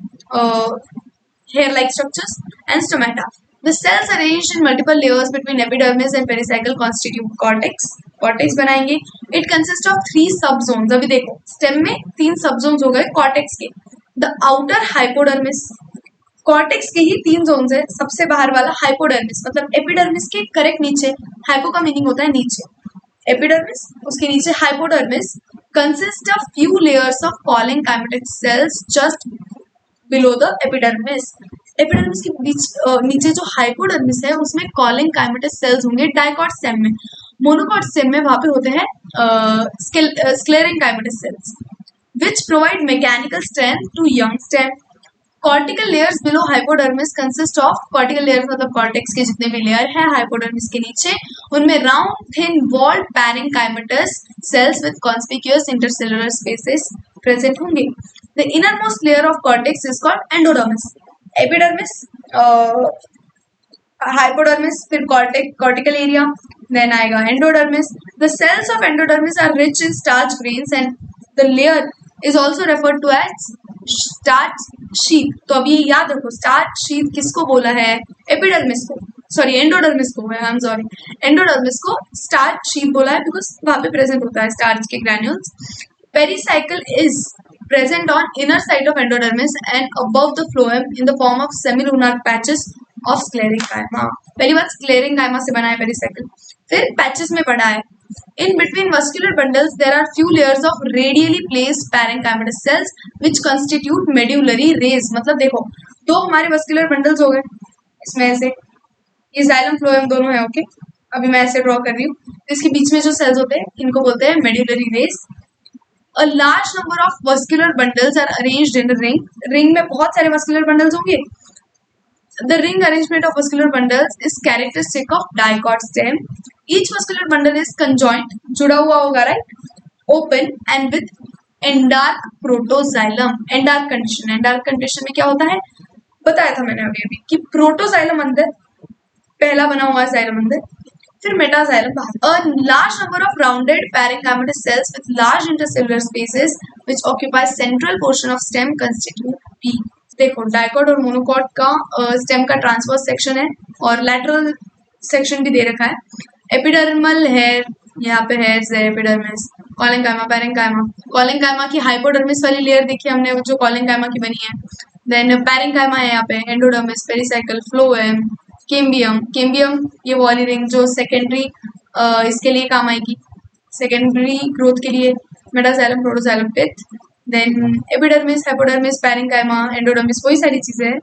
Speaker 1: hair-like structures and stomata. The cells arranged in multiple layers between epidermis and pericycle constitute cortex. Cortex बनाएंगे. It consists of 3 subzones. अभी देखो stem में 3 subzones हो गए cortex के. The outer hypodermis. Cortex के ही 3 zones है. सबसे बाहर वाला hypodermis मतलब epidermis के करेक्ट नीचे. Hypo का मीनिंग होता है नीचे. Epidermis उसके नीचे hypodermis consists of few layers of parenchymatous cells just below the epidermis. Epidermis के बीच नीचे जो हाइपोडर्मिस है उसमें parenchymatous सेल्स होंगे डाइकॉट स्टेम में. मोनोकॉट स्टेम में वहां पे होते हैं sclerenchymatous cells which provide mechanical strength to young stem. Cortical layers below hypodermis consist of cortical layers मतलब cortex के जितने भी लेयर है hypodermis के नीचे उनमें round thin walled parenchymatous cells with conspicuous intercellular spaces present होंगे. The innermost layer of cortex is called endodermis. Epidermis, hypodermis, फिर cortical area, then आएगा endodermis. The cells of endodermis are rich in starch grains and the layer is also referred to as starch sheath. तो अब ये याद रखो starch sheath किसको बोला है? एपिडर्मिस को, सॉरी एंडोडर्मिस को है. आई एम सॉरी, एंडोडर्मिस को starch sheath बोला है बिकॉज वहां पे प्रेजेंट होता है starch के granules. Pericycle is present on inner side of endodermis and above the phloem in the form of semilunar patches of sclerenchyma. पहली बात sclerenchyma से बना है pericycle. फिर patches में पड़ा है. In between vascular bundles there are few layers of radially placed parenchymatous cells which constitute medullary rays. मतलब देखो दो हमारे vascular bundles हो गए इसमें ऐसे, ये xylem phloem दोनों है. ओके अभी मैं ऐसे ड्रॉ कर रही हूँ. इसके बीच में जो सेल्स होते हैं इनको बोलते हैं medullary rays. A large number of vascular bundles are arranged in a ring. Ring में बहुत सारे vascular bundles होंगे The ring arrangement of vascular bundles is characteristic of dicot stem. Each vascular bundle is conjoined, जुड़ा हुआ होगा, right? Open and with endark protoxylem. Endark condition. Endark condition में क्या होता है? बताया था मैंने अभी कि प्रोटोजाइलम अंदर, पहला बना हुआ है जाइलम अंदर, फिर मेटाजाइलम बाहर. A large number of rounded parenchymatous cells with large intercellular spaces which occupy central portion of stem constitute P. देखो डाइकॉट और मोनोकॉट का स्टेम का ट्रांसवर्स सेक्शन है और लैटरल सेक्शन भी दे रखा है. एपिडर्मल हेयर, यहाँ पे हेयर्स है, एपिडर्मिस, कॉलेंकाइमा, पैरेंकाइमा. कॉलेंकाइमा की हाइपोडर्मिस वाली लेयर देखी हमने जो कॉलेंकाइमा की बनी है. देन पैरेंकाइमा है यहाँ पे, endodermis, pericycle, phloem, cambium. Cambium ये वाली रिंग जो सेकेंडरी इसके लिए काम आएगी, सेकेंडरी ग्रोथ के लिए. Metaxylem, protoxylem, pith. Then epidermis, hypodermis, parenchyma, endodermis, वही सारी चीजें हैं.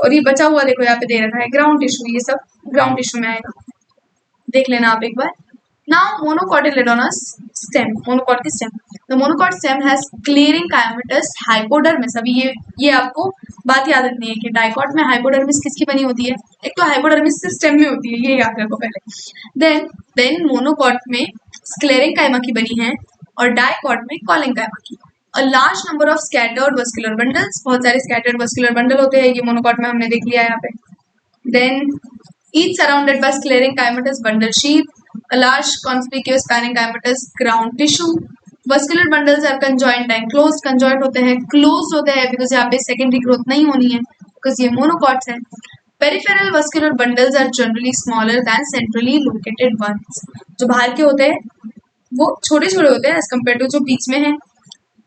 Speaker 1: और ये बचा हुआ देखो यहाँ पे दे रखा है ग्राउंड टिश्यू, ये सब ग्राउंड टिश्यू में आएगा, देख लेना आप एक बार. नाउ मोनोकॉटिलेडोनस स्टेम, मोनोकॉट की stem. The monocot stem has sclerenchymatous hypodermis. अभी ये आपको बात याद रखनी है कि डाइकॉट में हाइपोडर्मिस किसकी बनी होती है. एक तो हाइपोडर्मिस से स्टेम में होती है, ये याद रखो पहले. देन मोनोकॉट में स्क्लेरेंकाइमा की बनी है और डाइकॉट में कॉलेंकाइमा की. A large number of scattered vascular bundles, बहुत सारे स्कैटर्ड वस्कुलर बंडल होते हैं, ये मोनोकॉट में हमने देख लिया यहाँ पे. Then each surrounded by sclerenchymatous bundle sheath, a large conspicuous parenchymatous ground tissue. Vascular bundles are conjoined and closed. Conjoined होते हैं, closed होते हैं because यहाँ पे secondary growth नहीं होनी है because ये monocots है. Peripheral vascular bundles are generally smaller than centrally located ones. जो बाहर के होते हैं वो छोटे छोटे होते हैं as compared to जो बीच में है.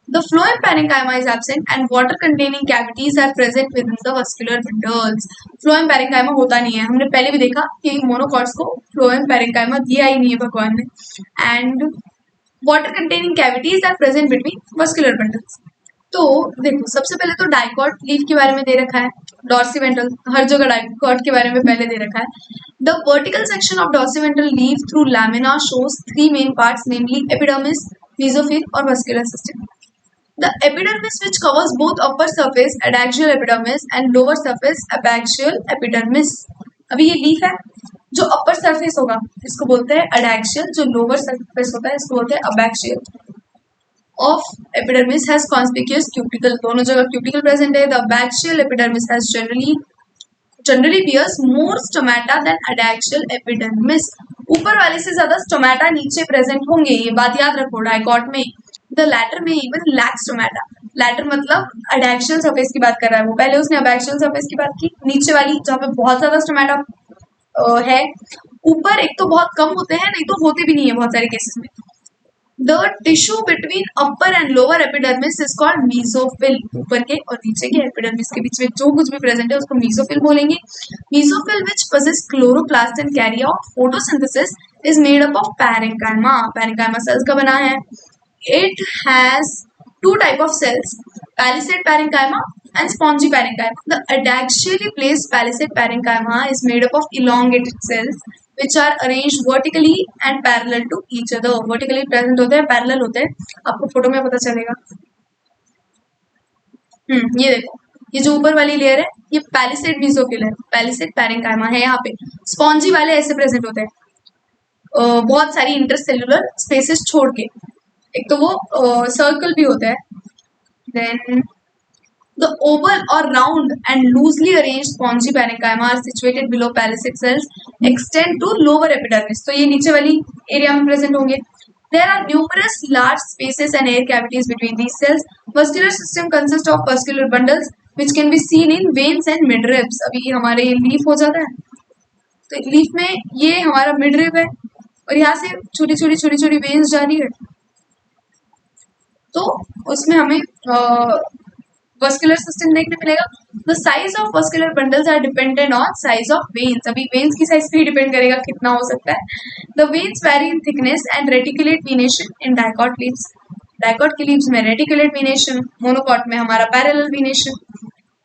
Speaker 1: The phloem parenchyma is absent and water-containing cavities are present within the vascular bundles. Phloem parenchyma होता नहीं है, हमने पहले भी देखा कि मोनोकॉट्स को phloem parenchyma दिया ही नहीं है भगवान ने. And water-containing cavities are present between vascular bundles. तो देखो सबसे पहले तो डाइकॉट लीफ के बारे में दे रखा है, डॉर्सीवेंट्रल, हर जगह डाइकॉट के बारे में पहले दे रखा है. The vertical section of dorsiventral leaf through lamina shows three main parts, namely epidermis, mesophyll और vascular system. The epidermis which covers both upper surface adaxial epidermis and lower surface abaxial epidermis. अभी ये leaf है, जो upper surface होगा इसको बोलते हैं अडैक्सियल, जो लोअर सरफेस होता है इसको बोलते हैं abaxial. Of epidermis has conspicuous cuticle, दोनों जगह क्यूटिकल प्रेजेंट है. The abaxial epidermis has generally bears more stomata than adaxial epidermis. ऊपर वाले से ज्यादा स्टोमेटा नीचे प्रेजेंट होंगे, ये बात याद रखो. डाइकॉट में द लैटर में इवन लैक्स स्टोमेटा. लैटर मतलब अडैक्सियल सरफेस की बात कर रहा है वो, पहले उसने अबैक्सियल सरफेस की बात की. नीचे वाली जहाँ पे बहुत ज्यादा स्टोमेटा है, ऊपर एक तो बहुत कम होते हैं, नहीं तो होते भी नहीं है बहुत सारे केसेस में. The tissue between upper and lower epidermis is called mesophyll. ऊपर के और नीचे के एपिडर्मिस के बीच में जो कुछ भी प्रेजेंट है उसको मीसोफिल बोलेंगे. Mesophyll which possess chloroplast and carry out photosynthesis is made up of parenchyma. Parenchyma cells का बना है. It has two type of cells, palisade parenchyma and spongy parenchyma. The adaxially placed palisade parenchyma is made up of elongated cells which are arranged vertically and parallel to each other. Vertically present होते हैं, parallel होते हैं, आपको photo में पता चलेगा. ये देखो, ये जो ऊपर वाली लेयर है ये palisade mesophyll है, palisade parenchyma है. यहाँ पे स्पॉन्जी वाले ऐसे प्रेजेंट होते हैं, बहुत सारी इंटरसेल्युलर स्पेसेस छोड़ के. एक तो वो सर्कल भी होता है. देन द ओवल और round and loosely arranged spongy parenchyma are situated below palisade cells extend to lower epidermis. तो ये नीचे वाली एरिया में प्रेजेंट होंगे. There are numerous large spaces and air cavities between these cells. Vascular system consist of vascular bundles which can be seen in veins and midribs. अभी हमारे leaf हो जाता है, तो लीफ में ये हमारा मिडरिब है और यहाँ से छोटी छोटी वेन्स जा रही है, तो उसमें हमें वस्कुलर सिस्टम देखने मिलेगा. The size of vascular bundles are dependent on size of veins. अभी वेन्स की साइज पे डिपेंड करेगा कितना हो सकता है. The veins vary in thickness and reticulate venation in dicot leaves. Dicot के लीव्स में रेटिकुलेट वीनेशन, मोनोकॉट में हमारा parallel venation.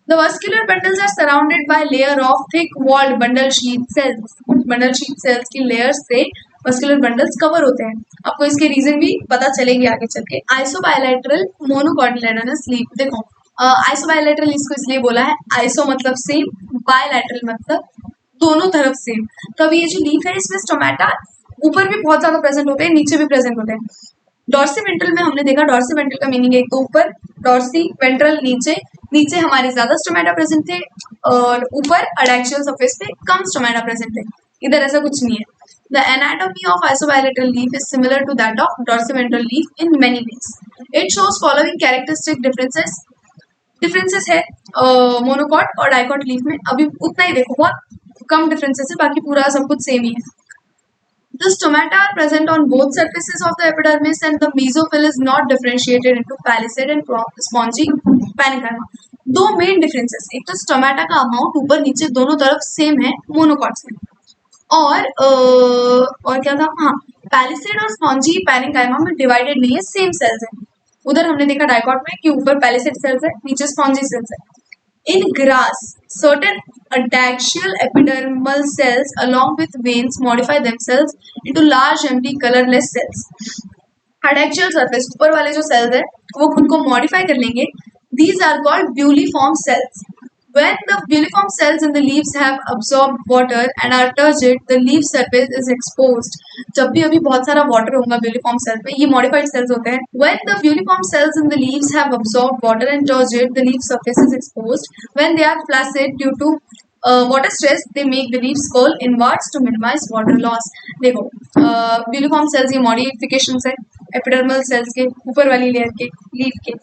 Speaker 1: The vascular bundles are surrounded by layer of thick walled bundle sheath cells. Bundle sheath cells की layers से vascular bundles cover होते हैं. आपको इसके रीजन भी पता चलेंगे आगे चल के. Isobilateral monocotyledonous leaf. देखो आइसोबायलैटरल इसको इसलिए बोला है, आइसो मतलब सेम, बायलैटरल मतलब दोनों तरफ सेम। तो अभी ये जो लीफ है इसमें स्टोमेटा ऊपर भी बहुत ज्यादा प्रेजेंट होते हैं, नीचे भी प्रेजेंट होते हैं। डॉर्सी वेंट्रल में हमने देखा, डॉर्सी वेंट्रल का मीनिंग है एक तो ऊपर, डॉर्सी वेंट्रल नीचे, नीचे हमारे ज्यादा स्टोमेटा प्रेजेंट थे और ऊपर अडैक्सियल सरफेस पे कम स्टोमेटा प्रेजेंट है। इधर ऐसा कुछ नहीं है। The anatomy of isobilateral leaf is similar to that of dorsiventral leaf in many ways. It shows following characteristic differences. Differences है मोनोकॉट और डाइकॉट लीफ में, अभी उतना ही देखो, बहुत कम डिफरेंसेस है, बाकी पूरा सब कुछ सेम ही है। The stomata are present on both surfaces of the epidermis and the mesophyll is not differentiated into palisade and spongy parenchyma. दो मेन डिफरेंसेस, एक तो स्टोमेटा का अमाउंट ऊपर नीचे दोनों तरफ सेम है मोनोकॉट्स में, और क्या था, हाँ, पैलिसेड और स्पॉन्जी पैरेंकाइमा में डिवाइडेड नहीं है, सेम सेल्स है। उधर हमने देखा डाइकॉट में कि ऊपर पैलिसेड सेल्स है, नीचे स्पॉन्जी सेल्स है। In grass, certain adaxial epidermal cells along with veins modify themselves into large empty colorless cells. Adaxial surface ऊपर वाले जो cells है वो खुद को modify कर लेंगे. These are called buliform cells. When the buliform cells in the leaves have absorbed water and are turgid, the leaf surface is exposed. जब भी अभी बहुत सारा water होगा buliform cells में, ये modified cells होते हैं. When the buliform cells in the leaves have absorbed water and turgid, the leaf surface is exposed. When they are flaccid due to water stress, they make the leaves curl inwards to minimize water loss. देखो buliform cells ये modifications है epidermal cells के ऊपर वाली layer के leaf के।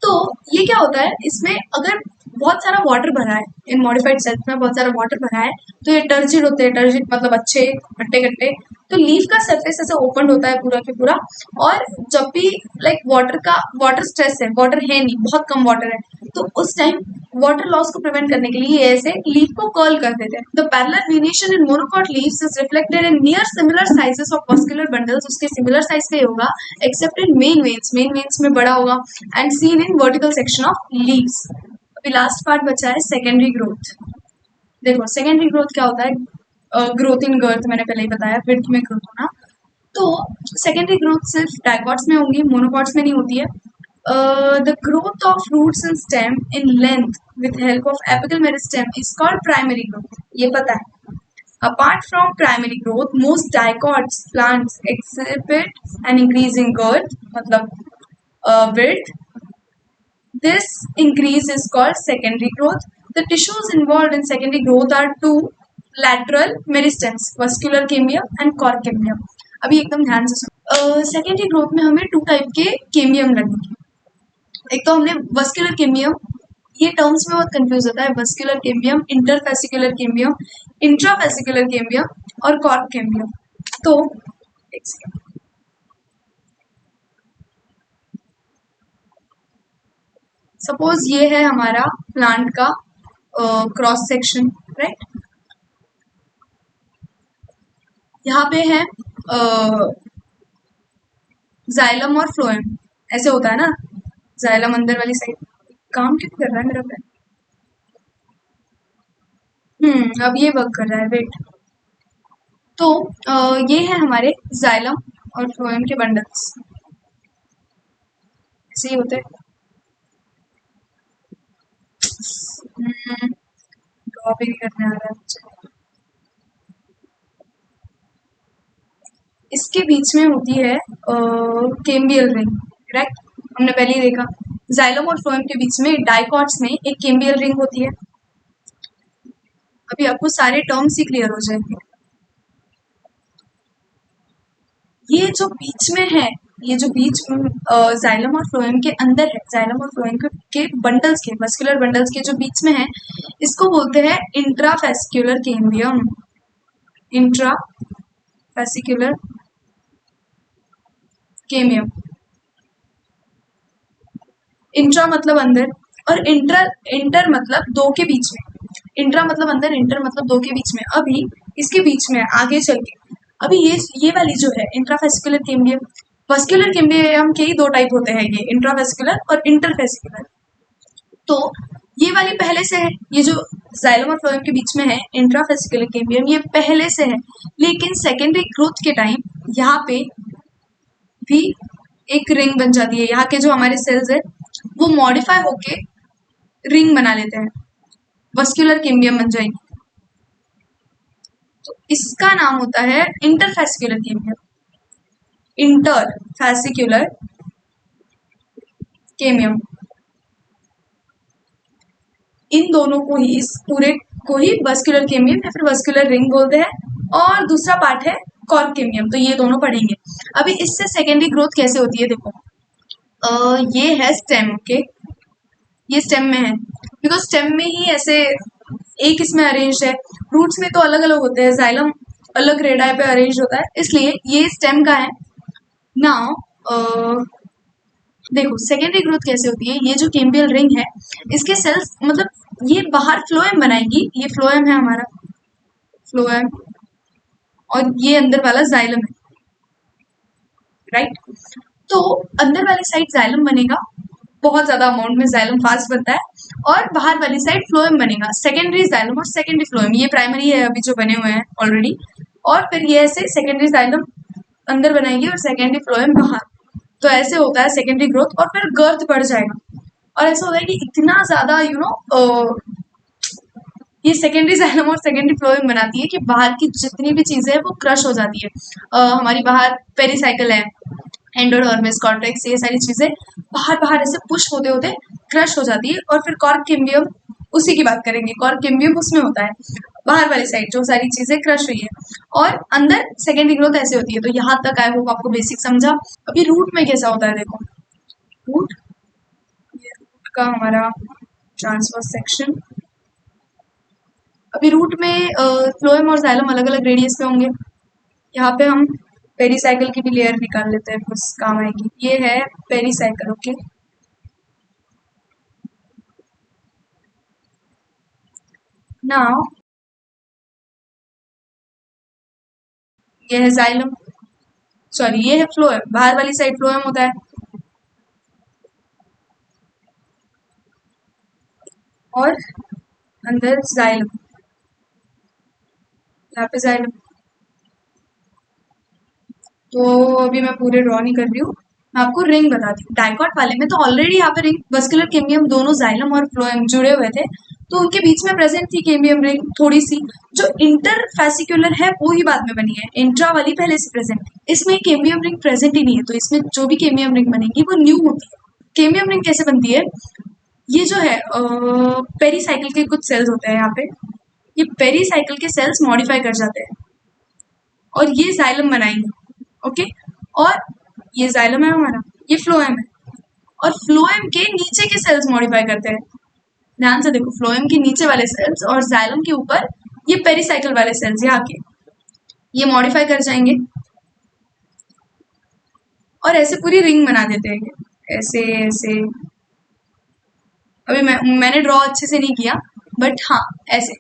Speaker 1: तो ये क्या होता है, इसमें अगर बहुत सारा वाटर भरा है, इन मॉडिफाइड सेल्स में बहुत सारा वाटर भरा है, तो ये टर्जिड होते हैं, टर्जिड मतलब अच्छे खट्टे खट्टे। तो लीफ का सरफेस ऐसे ओपन होता है पूरा के पूरा, और जब भी लाइक वाटर स्ट्रेस है, वाटर है नहीं, बहुत कम वाटर है, तो उस टाइम वाटर लॉस को प्रिवेंट करने के लिए ऐसे लीफ को कर्ल कर देते हैं। The parallel variation in monocot leaves is reflected in near similar sizes of muscular bundles, उसके सिमिलर साइज का ही होगा एक्सेप्ट इन मेन वेन्स में बड़ा होगा, and seen in vertical section of leaves. अभी लास्ट पार्ट बचा है सेकेंडरी ग्रोथ। देखो सेकेंडरी ग्रोथ क्या होता है, ग्रोथ इन गर्थ मैंने पहले ही बताया, विड्थ में ग्रोथ होना। तो सेकेंडरी ग्रोथ सिर्फ डाइकॉट्स में होंगी, मोनोकॉट्स में नहीं होती है। The growth of roots and stem in length with help of apical meristem is called primary growth, ये पता है। Apart from primary growth, most dicots plants exhibit an increase in girth, मतलब width. This increase is called secondary growth. The tissues involved in secondary growth are two lateral meristems, vascular cambium and cork cambium. अभी एकदम ध्यान से सुनो। Secondary growth में हमें to type के केमियम लगेंगे। एक तो हमने वस्कुलर केमियम, ये टर्म्स में बहुत कंफ्यूज होता है, वस्कुलर केमियम, इंटरफेसिकुलर केमियम, इंट्राफेसिकुलर केमियम और कॉर्क केमियम। तो एक सेकेंड, सपोज ये है हमारा प्लांट का क्रॉस सेक्शन, राइट। यहाँ पे है जाइलम और फ्लोएम, ऐसे होता है ना, जाइलम अंदर वाली साइड। काम क्यों कर रहा है मेरा पेन? अब ये वर्क कर रहा है, वेट। तो ये है हमारे जाइलम और फ्लोएम के बंडल्स, ऐसे ही होते हैं। ड्रॉ भी करने आ रहा है मुझे। इसके बीच में होती है केम्बियल रिंग, करेक्ट, हमने पहले ही देखा। जाइलम और फ्लोएम के बीच में डाइकॉट्स में एक केम्बियल रिंग होती है। अभी आपको सारे टर्म्स ही क्लियर हो जाएंगे। ये जो बीच में है, ये जो बीच जाइलम और फ्लोएम के अंदर है, जाइलम और फ्लोएम के बंडल्स के, मस्कुलर बंडल्स के जो बीच में है, इसको बोलते हैं इंट्राफेसिकुलर केम्बियम। इंट्राफेसिकुलर केमियम। इंट्रा मतलब अंदर, और इंटर मतलब दो के बीच में। इंट्रा मतलब अंदर, इंटर मतलब दो के बीच में। अभी इसके बीच में आगे चल के, अभी ये वाली जो है इंट्राफेसिकुलर केम्बियम, वेस्कुलर केम्बियम के ही दो टाइप होते हैं, ये इंट्रावेस्कुलर और इंटरफेसिकुलर। तो ये वाली पहले से है, ये जो जाइलम और फ्लोएम के बीच में है इंट्राफेसिकुलर केम्बियम, ये पहले से है। लेकिन सेकेंडरी ग्रोथ के टाइम यहाँ पे भी एक रिंग बन जाती है। यहाँ के जो हमारे सेल्स है वो मॉडिफाई होके रिंग बना लेते हैं, वस्कुलर केम्बियम बन जाएगी। तो इसका नाम होता है इंटरफेसिकुलर केम्बियम। इंटरफेसिकुलर केमियम, इन दोनों को ही, इस पूरे को ही वस्कुलर केमियम या फिर वस्कुलर रिंग बोलते हैं, और दूसरा पार्ट है कॉर्क केमियम। तो ये दोनों पढ़ेंगे। अभी इससे सेकेंडरी ग्रोथ कैसे होती है देखो, ये है स्टेम। ओके, ये स्टेम में है, बिकॉज स्टेम में ही ऐसे एक इसमें अरेंज है। रूट्स में तो अलग अलग होते हैं, जाइलम अलग रेडाई पे अरेंज होता है, इसलिए ये स्टेम का है। नाउ देखो सेकेंडरी ग्रोथ कैसे होती है। ये जो केम्बियल रिंग है, इसके सेल्स मतलब ये बाहर फ्लोएम बनाएगी। ये फ्लोएम है हमारा, फ्लोएम, और ये अंदर वाला जाइलम है, राइट। तो अंदर वाली साइड जाइलम बनेगा, बहुत ज्यादा अमाउंट में जाइलम फास्ट बनता है, और बाहर वाली साइड फ्लोएम बनेगा, सेकेंडरी जाइलम और सेकेंडरी फ्लोएम। ये प्राइमरी है अभी जो बने हुए हैं ऑलरेडी, और फिर ये ऐसे सेकेंडरी जाइलम अंदर बनाएगी और सेकेंडरी फ्लोएम बाहर। तो ऐसे होता है सेकेंडरी ग्रोथ, और फिर गर्थ बढ़ जाएगा, और ऐसा होता है कि इतना ज्यादा ये सेकेंडरी जाइलम और सेकेंडरी फ्लोएम बनाती है कि बाहर की जितनी भी चीजें हैं वो क्रश हो जाती है। हमारी बाहर पेरिसाइकिल है, एंडोडर्मिस, कॉर्टेक्स, ये सारी चीजें बाहर बाहर ऐसे पुश होते होते क्रश हो जाती है। और फिर कॉर्क केम्बियम, उसी की बात करेंगे, कॉर्क केम्बियम उसमें होता है बाहर वाली साइड जो सारी चीजें क्रश हुई है, और अंदर सेकेंडरी ग्रोथ ऐसे होती है। तो यहाँ तक आई होप आपको बेसिक समझा। अभी रूट में कैसा होता है देखो, रूट, ये रूट का हमारा ट्रांसवर्स सेक्शन। अभी रूट में फ्लोएम और जाइलम अलग अलग रेडियस पे होंगे। यहाँ पे हम पेरीसाइकिल की भी लेयर निकाल लेते हैं, कुछ काम आएगी। ये है पेरीसाइकिल। ओके, नाउ ये है जाइलम, सॉरी ये है फ्लोएम, बाहर वाली साइड फ्लोएम होता है, और अंदर जाइलम, यहाँ पे जाइलम। तो अभी मैं पूरे ड्रॉ नहीं कर रही हूँ, मैं आपको रिंग बताती हूँ। डाइकॉट वाले में तो ऑलरेडी यहाँ पे रिंग, वस्कुलर केमियम दोनों जाइलम और फ्लोएम जुड़े हुए थे, तो उनके बीच में प्रेजेंट थी केमियम रिंग थोड़ी सी। जो इंटरफेसिकुलर है वो ही बाद में बनी है, इंट्रा वाली पहले से प्रेजेंट थी। इसमें केमियम रिंग प्रेजेंट ही नहीं है, तो इसमें जो भी केमियम रिंग बनेगी वो न्यू होती है। केमियम रिंग कैसे बनती है, ये जो है पेरीसाइकिल के कुछ सेल्स होते हैं यहाँ पे, ये पेरीसाइकिल के सेल्स मॉडिफाई कर जाते हैं और ये जाइलम बनाएंगे। ओके, और ये जाइलम है हमारा, ये फ्लोएम है, और फ्लोएम के नीचे के सेल्स मॉडिफाई करते हैं। ध्यान से देखो, फ्लोएम के नीचे वाले सेल्स और जाइलम के ऊपर ये पेरीसाइकिल वाले सेल्स यहाँ के, ये मॉडिफाई कर जाएंगे और ऐसे पूरी रिंग बना देते हैं, ऐसे ऐसे। अभी मैंने ड्रॉ अच्छे से नहीं किया, बट हाँ ऐसे।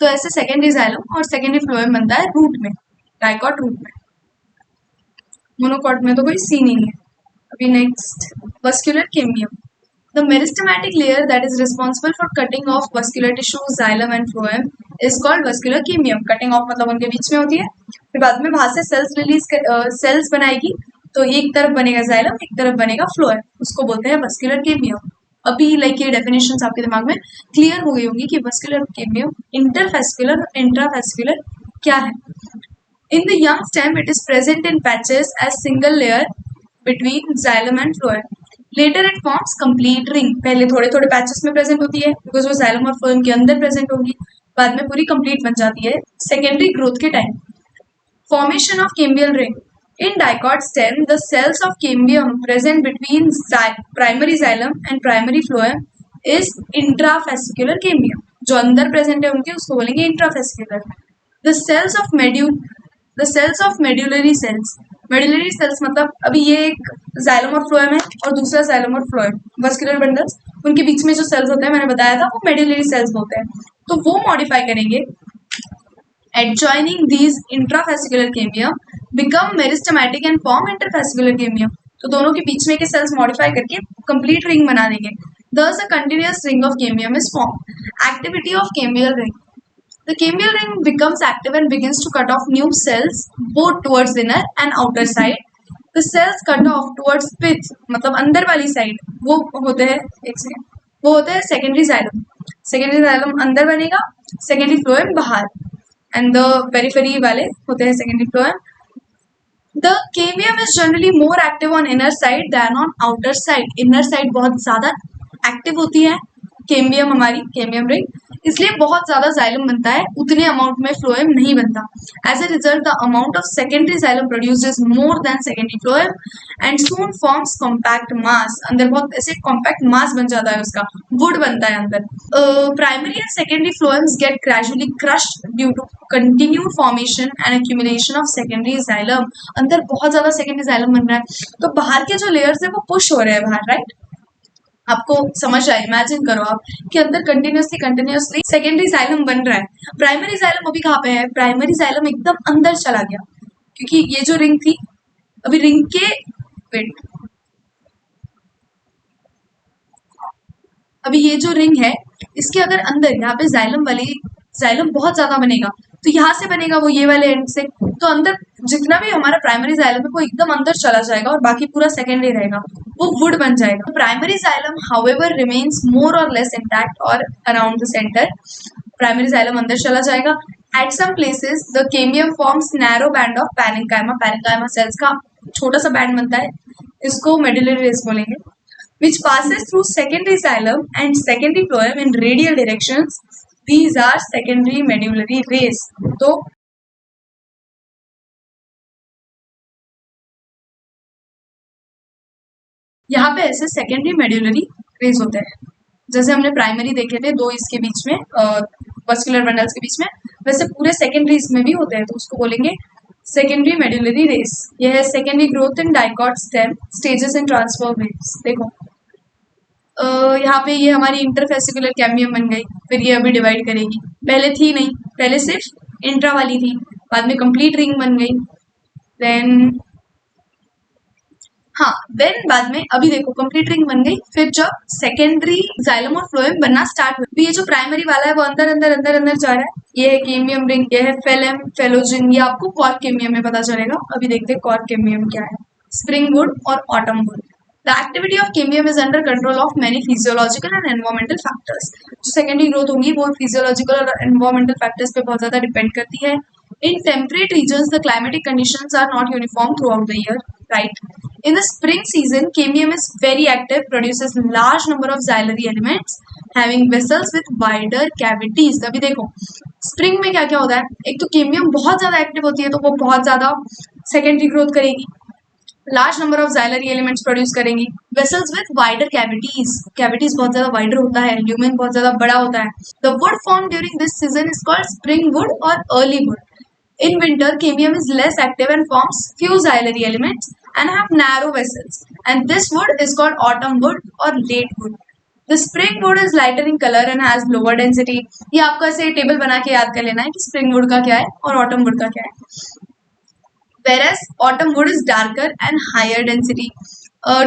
Speaker 1: तो ऐसे सेकेंडरी जाइलम और सेकेंडरी फ्लोएम बनता है रूट में, डाइकॉट रूट में। मोनोकॉट में तो कोई सीन ही नहीं है। अभी next, vascular केमियम, the meristematic layer that is responsible for cutting of vascular tissue, xylem and phloem is called vascular केमियम। Cutting of मतलब उनके बीच में होती है, फिर बाद में वहां से सेल्स रिलीज सेल्स बनाएगी, तो एक तरफ बनेगा जाइलम, एक तरफ बनेगा फ्लोएम, उसको बोलते हैं वस्कुलर केमियम। अभी लाइक ये डेफिनेशंस आपके दिमाग में क्लियर हो गई होंगी कि वस्कुलर केमियम, इंटरफेस्कुलर, इंट्राफेस्कुलर क्या है। In the young stem, it is present in patches as single layer between xylem and phloem. Later, it forms complete ring. पहले थोड़े थोड़े पैचेस में प्रेजेंट होती है, बिकॉज वो जाइलम और फ्लोएम के अंदर प्रेजेंट होगी, बाद में पूरी कंप्लीट बन जाती है सेकेंडरी ग्रोथ के time. Formation of cambial ring. In dicot stem, the cells of cambium present between primary xylem and primary phloem is intrafascicular cambium. जो अंदर प्रेजेंट है उनके, उसको बोलेंगे intrafascicular. The cells of medullary cells. Medullary cells मतलब अभी ये एक जाइलम और फ्लोएम है और दूसरा जाइलम और फ्लोएम, वस्कुलर बंडल्स, उनके बीच में जो सेल्स होते हैं मैंने बताया था वो मेडुलरी सेल्स बोलते हैं। तो वो मॉडिफाई करेंगे, adjoining these intrafascicular cambium become meristematic and form interfascicular cambium. तो दोनों के बीच में के सेल्स मॉडिफाई करके कंप्लीट रिंग बना देंगे। Thus a continuous ring of cambium is formed. Activity of cambial ring. The cambial ring becomes active and begins to cut off new cells both towards inner and outer side. The cells cut off towards pith मतलब अंदर वाली side वो होते हैं, एक second, वो होता है सेकेंडरी जाइलम। सेकेंडरी जाइलम अंदर बनेगा, सेकेंडरी फ्लोएम बाहर, एंड द पेरिफेरी वाले होते हैं secondary phloem. The cambium is generally more active on inner side than on outer side. Inner side बहुत ज्यादा एक्टिव होती है केम्बियम, हमारी केम्बियम रिंग, इसलिए बहुत ज्यादा जाइलम बनता है, उतने अमाउंट में फ्लोएम नहीं बनता। As a result the amount of secondary xylem produced is more than secondary phloem and soon forms compact mass. अंदर बहुत ऐसे कॉम्पैक्ट मास बन जाता है उसका, वुड बनता है अंदर। Primary and secondary phloems get gradually crushed due to continued formation and accumulation of secondary xylem. अंदर बहुत ज्यादा सेकेंडरी जाइलम बन रहा है, तो बाहर के जो लेयर्स है वो पुश हो रहे हैं बाहर, राइट। आपको समझ आए, इमेजिन करो आप कि अंदर कंटिन्यूसली सेकेंडरी जाइलम बन रहा है। प्राइमरी जाइलम अभी कहाँ पे है? प्राइमरी जाइलम एकदम अंदर चला गया, क्योंकि ये जो रिंग थी, अभी रिंग के वेट, अभी ये जो रिंग है इसके अगर अंदर यहाँ पे जाइलम वाली जाइलम बहुत ज्यादा बनेगा, तो यहाँ से बनेगा वो ये वाले एंड से, तो अंदर जितना भी हमारा प्राइमरी जाइलम है वो एकदम अंदर चला जाएगा और बाकी पूरा सेकेंडरी रहेगा, वो वुड बन जाएगा। Primary xylem however remains more or less intact or around the center. प्राइमरी जाइलम अंदर चला जाएगा। At some places the cambium forms narrow band of parenchyma. Parenchyma cells का छोटा सा बैंड बनता है, इसको मेडुलरी रेस बोलेंगे, which passes through secondary xylem and secondary phloem in radial directions. These are secondary medullary rays. तो यहाँ पे ऐसे सेकेंडरी मेड्यूलरी रेज होते हैं, जैसे हमने प्राइमरी देखे थे दो इसके बीच में वस्कुलर बंडल्स के बीच में, वैसे पूरे सेकेंडरीज में भी होते हैं, तो उसको बोलेंगे सेकेंडरी मेड्यूलरी रेस। यह है secondary growth in dicot stem, stages in transfer waves. देखो यहाँ पे ये हमारी इंटरफेसिकुलर कैम्बियम बन गई, फिर ये अभी डिवाइड करेगी, पहले थी नहीं, पहले सिर्फ इंट्रा वाली थी, बाद में कंप्लीट रिंग बन गई, देन हाँ देन बाद में अभी देखो कंप्लीट रिंग बन गई, फिर जब सेकेंडरी जाइलम और फ्लोएम बनना स्टार्ट हुआ, तो ये जो प्राइमरी वाला है वो अंदर अंदर अंदर अंदर जा रहा है, ये है केमियम रिंग, ये है फेलम फेलोजिन, ये आपको कॉर्क केमियम में पता चलेगा। अभी देखते हैं कॉर्क केमियम क्या है। स्प्रिंग वुड और autumn would. The activity of cambium is under control of many physiological and environmental factors. जो सेकेंडरी ग्रोथ होगी वो फिजियोलॉजिकल और एनवायरमेंटल फैक्टर्स पे बहुत ज्यादा डिपेंड करती है। In temperate regions, the climatic conditions are not uniform throughout the year, right? In the spring season, cambium is very active, produces large number of xylary elements, having vessels with wider cavities. अभी देखो spring में क्या क्या होता है, एक तो केमियम बहुत ज्यादा एक्टिव होती है, तो वो बहुत ज्यादा सेकेंडरी ग्रोथ करेगी, large number of xylary elements produce करेंगी, vessels with wider cavities, cavities बहुत ज्यादा वाइडर होता है, ल्यूमेन बहुत ज्यादा बड़ा होता है। The wood form during this season is called spring wood और early wood. In winter, cambium is less active and forms few xylary elements and have narrow vessels. And this wood is called autumn wood or late wood. The spring wood is lighter in color and has lower density. ये आपको ऐसे table बना के याद कर लेना है कि spring wood का क्या है और autumn wood का क्या है। Whereas autumn wood is darker and higher density.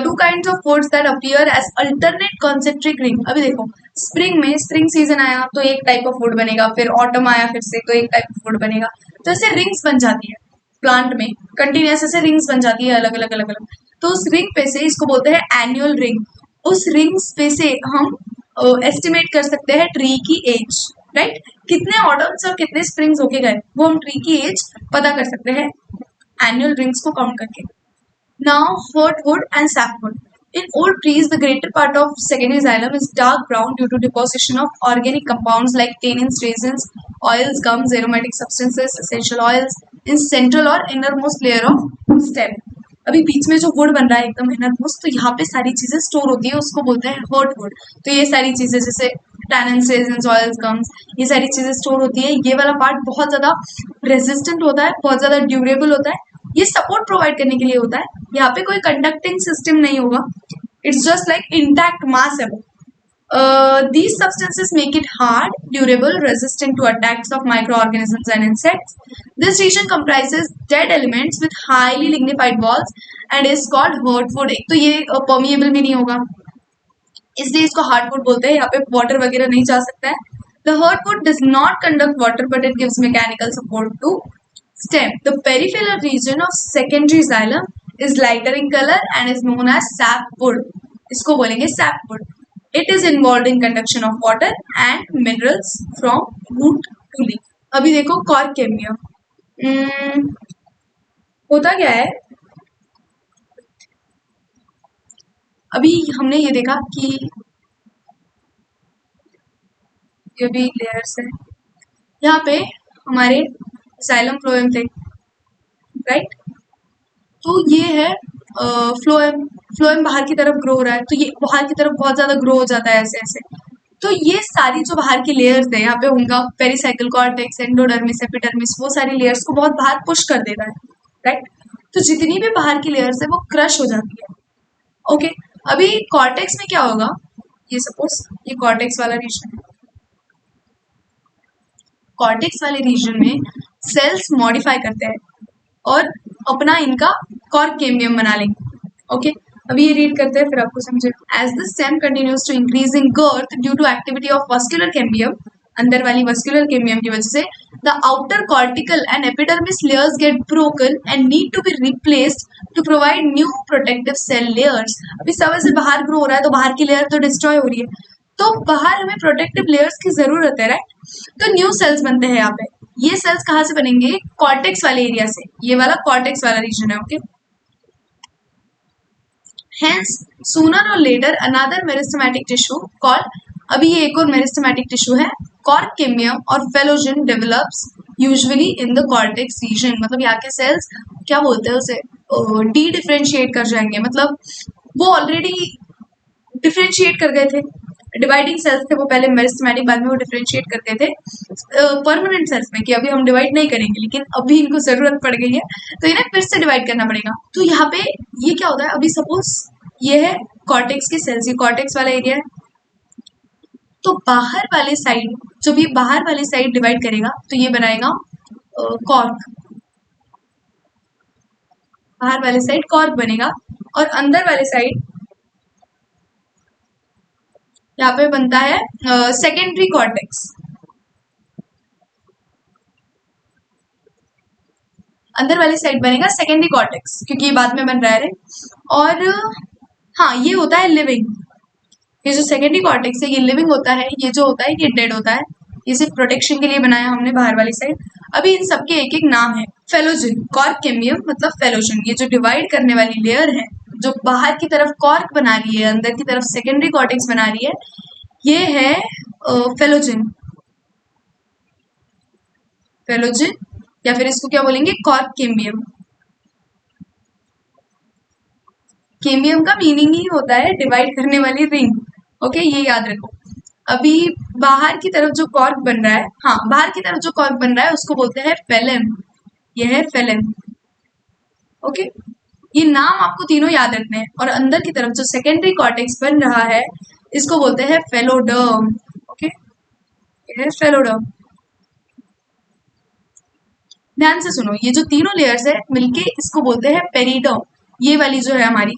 Speaker 1: Two kinds of woods that appear as alternate concentric ring. अभी देखो स्प्रिंग में स्प्रिंग सीजन आया तो एक टाइप ऑफ वुड बनेगा, फिर ऑटम आया फिर से तो एक टाइप ऑफ वुड बनेगा, तो ऐसे रिंग्स बन जाती है प्लांट में, कंटिन्यूस ऐसे रिंग्स बन जाती है अलग अलग अलग अलग। तो उस रिंग पे से इसको बोलते हैं एनुअल रिंग। उस रिंग्स पे से हम एस्टिमेट कर सकते हैं ट्री की एज, राइट। कितने ऑटम्स और कितने स्प्रिंग्स होके गए वो हम ट्री की एज पता कर सकते हैं एनुअल रिंग्स को काउंट करके। Now, heartwood and sapwood. In old trees, the greater part of secondary xylem is dark brown due to deposition of organic compounds like tannins, resins, oils, gums, aromatic substances, essential oils in central or innermost layer of stem. अभी बीच में जो would बन रहा है एकदम innermost, तो यहाँ पे सारी चीजें स्टोर होती है, उसको बोलते हैं हर्टवुड। तो ये सारी चीजें जैसे टैनिन्स, रेजिन्स, ऑयल्स, गम्स, ये सारी चीजें स्टोर होती है। ये वाला पार्ट बहुत ज्यादा रेजिस्टेंट होता है, बहुत ज्यादा ड्यूरेबल होता है, ये सपोर्ट प्रोवाइड करने के लिए होता है। यहाँ पे कोई कंडक्टिंग सिस्टम नहीं होगा, इट्स जस्ट लाइक इंटैक्ट मास है वो। These substances make it hard, durable, resistant to attacks of microorganisms and insects. This region comprises dead elements with highly lignified walls and is called hardwood. एक तो ये permeable भी नहीं होगा, इसलिए इसको hardwood बोलते हैं। यहाँ पे water वगैरह नहीं जा सकता है। The hardwood does not conduct water, but it gives mechanical support to stem. The peripheral region of secondary xylem is lighter in color and is known as sapwood. इसको बोलेंगे sapwood. It is involve in conduction of water and minerals from root to leaf. अभी देखो cork cambium होता क्या है। अभी हमने ये देखा कि ये भी लेयर्स है, यहाँ पे हमारे जाइलम फ्लोएम थे, राइट। तो ये है फ्लोएम। फ्लोएम बाहर की तरफ ग्रो हो रहा है, तो ये बाहर की तरफ बहुत ज्यादा ग्रो हो जाता है ऐसे ऐसे। तो ये सारी जो बाहर की लेयर्स है, यहाँ पे होगा पेरिसाइकिल कॉर्टेक्स, एंडोडर्मिस, एपिडर्मिस, वो सारी लेयर्स को बहुत बाहर पुश कर देता है, राइट। तो जितनी भी बाहर की लेयर्स है वो क्रश हो जाती है। ओके, अभी कॉर्टेक्स में क्या होगा, ये सपोज ये कॉर्टेक्स वाला रीजन है। कॉर्टेक्स वाले रीजन में सेल्स मॉडिफाई करते हैं और अपना इनका कॉर्क कैम्बियम बना लेंगे। ओके, अभी ये रीड करते हैं फिर आपको समझे। As the stem continues to increase in girth due to activity of vascular cambium, अंदर वाली वस्कुलर कैम्बियम की वजह से the outer cortical and epidermis layers get broken and need to be replaced to provide new protective cell layers. अभी सब ऐसे बाहर grow हो रहा है तो बाहर की लेयर तो डिस्ट्रॉय हो रही है, तो बाहर हमें प्रोटेक्टिव लेयर्स की जरूरत है, राइट। तो न्यू सेल्स बनते हैं यहाँ पे। ये सेल्स कहाँ से बनेंगे, कॉर्टेक्स वाले एरिया से। ये वाला कॉर्टेक्स वाला रीजन है, okay. Hence, sooner or later another meristematic tissue called, अभी ये एक और मेरिस्टेमेटिक टिश्यू है, cork cambium or phellogen develops usually in the cortex region. मतलब यहाँ के सेल्स क्या बोलते हैं उसे, डी डिफरेंशिएट कर जाएंगे, मतलब वो ऑलरेडी डिफरेंशिएट कर गए थे। डिवाइडिंग सेल्स थे वो पहले मेरिस्टेमेटिक, बाद में वो डिफरेंशिएट करते थे परमानेंट सेल्स में कि अभी हम डिवाइड नहीं करेंगे, लेकिन अभी इनको जरूरत पड़ गई है तो इन्हें फिर से डिवाइड करना पड़ेगा। तो यहाँ पे ये क्या होता है, अभी सपोज ये है कॉर्टेक्स की सेल्स, ये कॉर्टेक्स वाला एरिया है। तो बाहर वाले साइड, जब ये बाहर वाली साइड डिवाइड करेगा तो ये बनाएगा कॉर्क, बाहर वाले साइड कॉर्क बनेगा। और अंदर वाले साइड यहाँ पे बनता है सेकेंडरी कॉर्टेक्स। अंदर वाली साइड बनेगा सेकेंडरी कॉर्टेक्स, क्योंकि ये बाद में बन रहा है। और हाँ, ये होता है लिविंग। ये जो सेकेंडरी कॉर्टेक्स है ये लिविंग होता है, ये जो होता है ये डेड होता है। ये सिर्फ प्रोटेक्शन के लिए बनाया हमने बाहर वाली साइड। अभी इन सबके एक एक नाम है। फेलोजन, कॉर्क कैम्बियम मतलब फेलोजन, ये जो डिवाइड करने वाली लेयर है, जो बाहर की तरफ कॉर्क बना रही है, अंदर की तरफ सेकेंडरी कॉर्टेक्स बना रही है, ये है फेलोजन। फेलोजन या फिर इसको क्या बोलेंगे, कॉर्क कैम्बियम। कैम्बियम का मीनिंग ही होता है डिवाइड करने वाली रिंग। ओके, ये याद रखो। अभी बाहर की तरफ जो कॉर्क बन रहा है, हाँ, बाहर की तरफ जो कॉर्क बन रहा है उसको बोलते हैं फेलेम। ये है फेलेम, ओके। ये नाम आपको तीनों याद रखने हैं। और अंदर की तरफ जो सेकेंडरी कॉर्टेक्स बन रहा है इसको बोलते हैं फेलोडर्म, ओके। ये है फेलोडर्म। ध्यान से सुनो, ये जो तीनों लेयर्स है मिलके इसको बोलते हैं पेरिडर्म। ये वाली जो है हमारी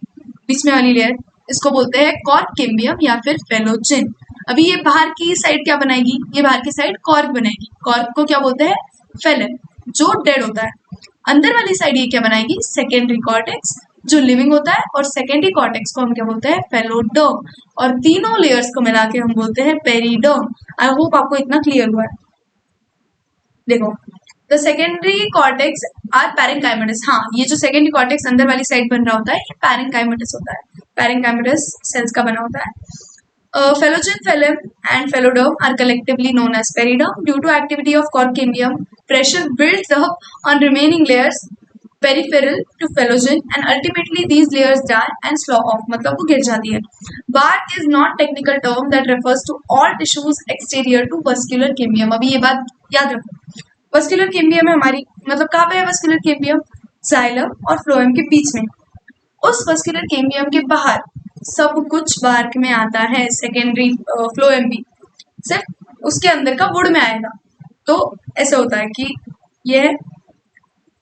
Speaker 1: बीच में वाली लेयर, इसको बोलते हैं कॉर्क कैम्बियम या फिर फेलोजिन। अभी ये बाहर की साइड क्या बनाएगी, ये बाहर की साइड कॉर्क बनाएगी। कॉर्क को क्या बोलते हैं, फेलन, जो डेड होता है। अंदर वाली साइड ये क्या बनाएगी, सेकेंडरी कॉर्टेक्स, जो लिविंग होता है। और सेकेंडरी कॉर्टेक्स को हम क्या बोलते हैं, फेलोडर्म। और तीनों लेयर्स को मिला के हम बोलते हैं पेरिडर्म। आई होप आपको इतना क्लियर हुआ है। देखो, the secondary cortex are parenchymatous. हाँ, ये जो सेकेंडरी कॉर्टेक्स अंदर वाली साइड बन रहा होता है ये पैरेंकाइमेटस होता है। पैरेंकाइमेटस सेल्स का बना होता है। Phellogen, phellem and phelloderm are collectively known as periderm. Due to activity of cork cambium, pressure builds up on remaining layers peripheral to phellogen and ultimately these layers die and slough off, मतलब वो गिर जाती है। Bark is not technical term that refers to all tissues exterior to vascular cambium। अभी ये बात याद रखो, वस्कुलर कैम्बियम है हमारी, मतलब कहाँ पे है वस्कुलर कैम्बियम, जाइलम और फ्लोएम के बीच में। उस वस्कुलर कैम्बियम के बाहर सब कुछ बार्क में आता है, सेकेंडरी फ्लोएम भी सिर्फ उसके अंदर का वुड में आएगा। तो ऐसा होता है कि ये है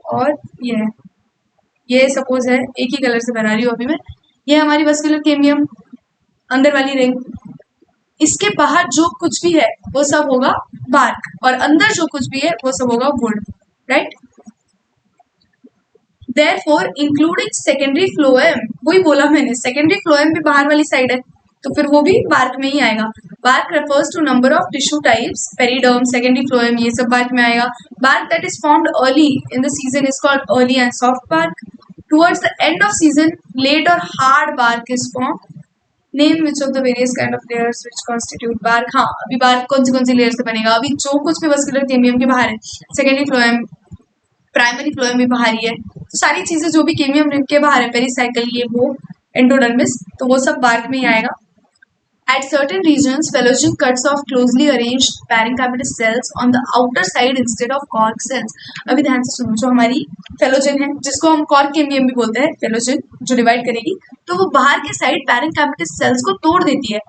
Speaker 1: और ये है, ये सपोज है एक ही कलर से बना रही हूँ अभी मैं, ये हमारी वस्कुलर कैम्बियम अंदर वाली रिंग। इसके बाहर जो कुछ भी है वो सब होगा बार्क, और अंदर जो कुछ भी है वो सब होगा would, right. Therefore, including secondary phloem, वही बोला मैंने, सेकेंडरी फ्लोएम भी बाहर वाली साइड है। तो फिर वो भी बार्क में ही आएगा। Bark refers to number of tissue types, periderm, secondary phloem, ये सब बार्क में आएगा। Bark that is formed early in the season is called early and soft bark. Towards the end of season late और hard bark is formed. Name which of the various kind of layers which constitute bark. हाँ, अभी bark कौन सी layer से बनेगा, अभी जो कुछ भी वस्कुलर केमियम के बाहर है, सेकेंडरी फ्लोएम, प्राइमरी फ्लोएम भी बाहर ही है, तो सारी चीजें जो भी केमियम रिंग के बाहर है, पेरिसाइकिल, ये वो, एंडोडर्मिस, तो वो सब बार्क में ही आएगा। At certain regions, phellogen cuts off closely arranged parenchymatous cells on the outer side instead of cork cells. अभी ध्यान से सुनो, जो हमारी फेलोजन है, जिसको हम कॉर्क केमियम भी बोलते हैं, फेलोजन जो डिवाइड करेगी, तो वो बाहर के साइड parenchymatous cells को तोड़ देती है।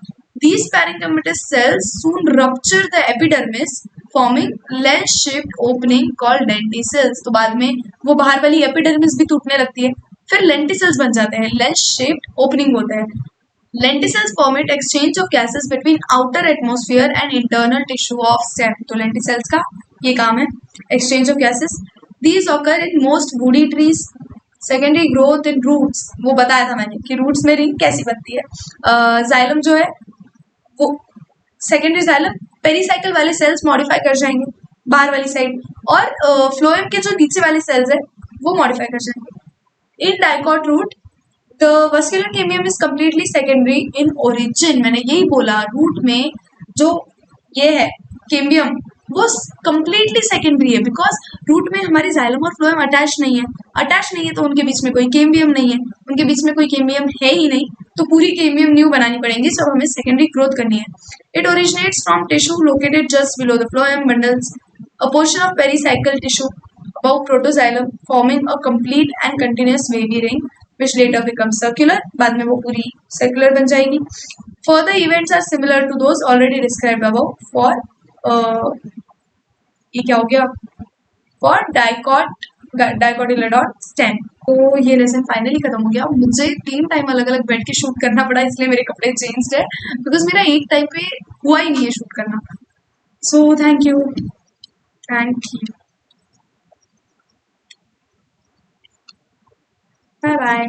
Speaker 1: These parenchymatous cells soon rupture the epidermis, forming lens-shaped opening called lenticels. तो बाद में वो बाहर वाली epidermis भी टूटने लगती है, फिर lenticels बन जाते हैं, lens-shaped opening होते हैं। Lenticels permit exchange of gases between outer atmosphere and internal tissue of stem. तो lenticels का ये काम है, exchange of gases. These occur in most woody trees. Secondary growth in roots, वो बताया था मैंने कि roots में रिंग कैसी बनती है। जाइलम जो है वो सेकेंडरी जाइलम, पेरिसाइकिल वाले सेल्स मॉडिफाई कर जाएंगे बाहर वाली साइड, और फ्लोएम के जो नीचे वाले सेल्स है वो मॉडिफाई कर जाएंगे। In dicot root the vascular cambium is completely secondary in origin. मैंने यही बोला, रूट में जो ये है केमियम वो कम्प्लीटली सेकेंडरी है, बिकॉज रूट में हमारी जाइलम और फ्लोएम अटैच नहीं है। अटैच नहीं है तो उनके बीच में कोई केमियम नहीं है, उनके बीच में कोई केमियम है ही नहीं, तो पूरी केमियम न्यू बनानी पड़ेंगी, सब हमें सेकेंडरी ग्रोथ करनी है। It originates from tissue located just below the phloem bundles, a portion of pericycle tissue above protoxylem, forming a complete and continuous wavy ring which later becomes circular. बाद में वो पूरी circular बन जाएगी। Further events are similar to those already described above for ये क्या हो गया, for dicotyledon stem। तो ये लेसन फाइनली खत्म हो गया। मुझे 3 टाइम अलग अलग बैठ के शूट करना पड़ा, इसलिए मेरे कपड़े चेंज्ड है, बिकॉज मेरा एक टाइम पे हुआ ही नहीं है शूट करना। So thank you, bye bye.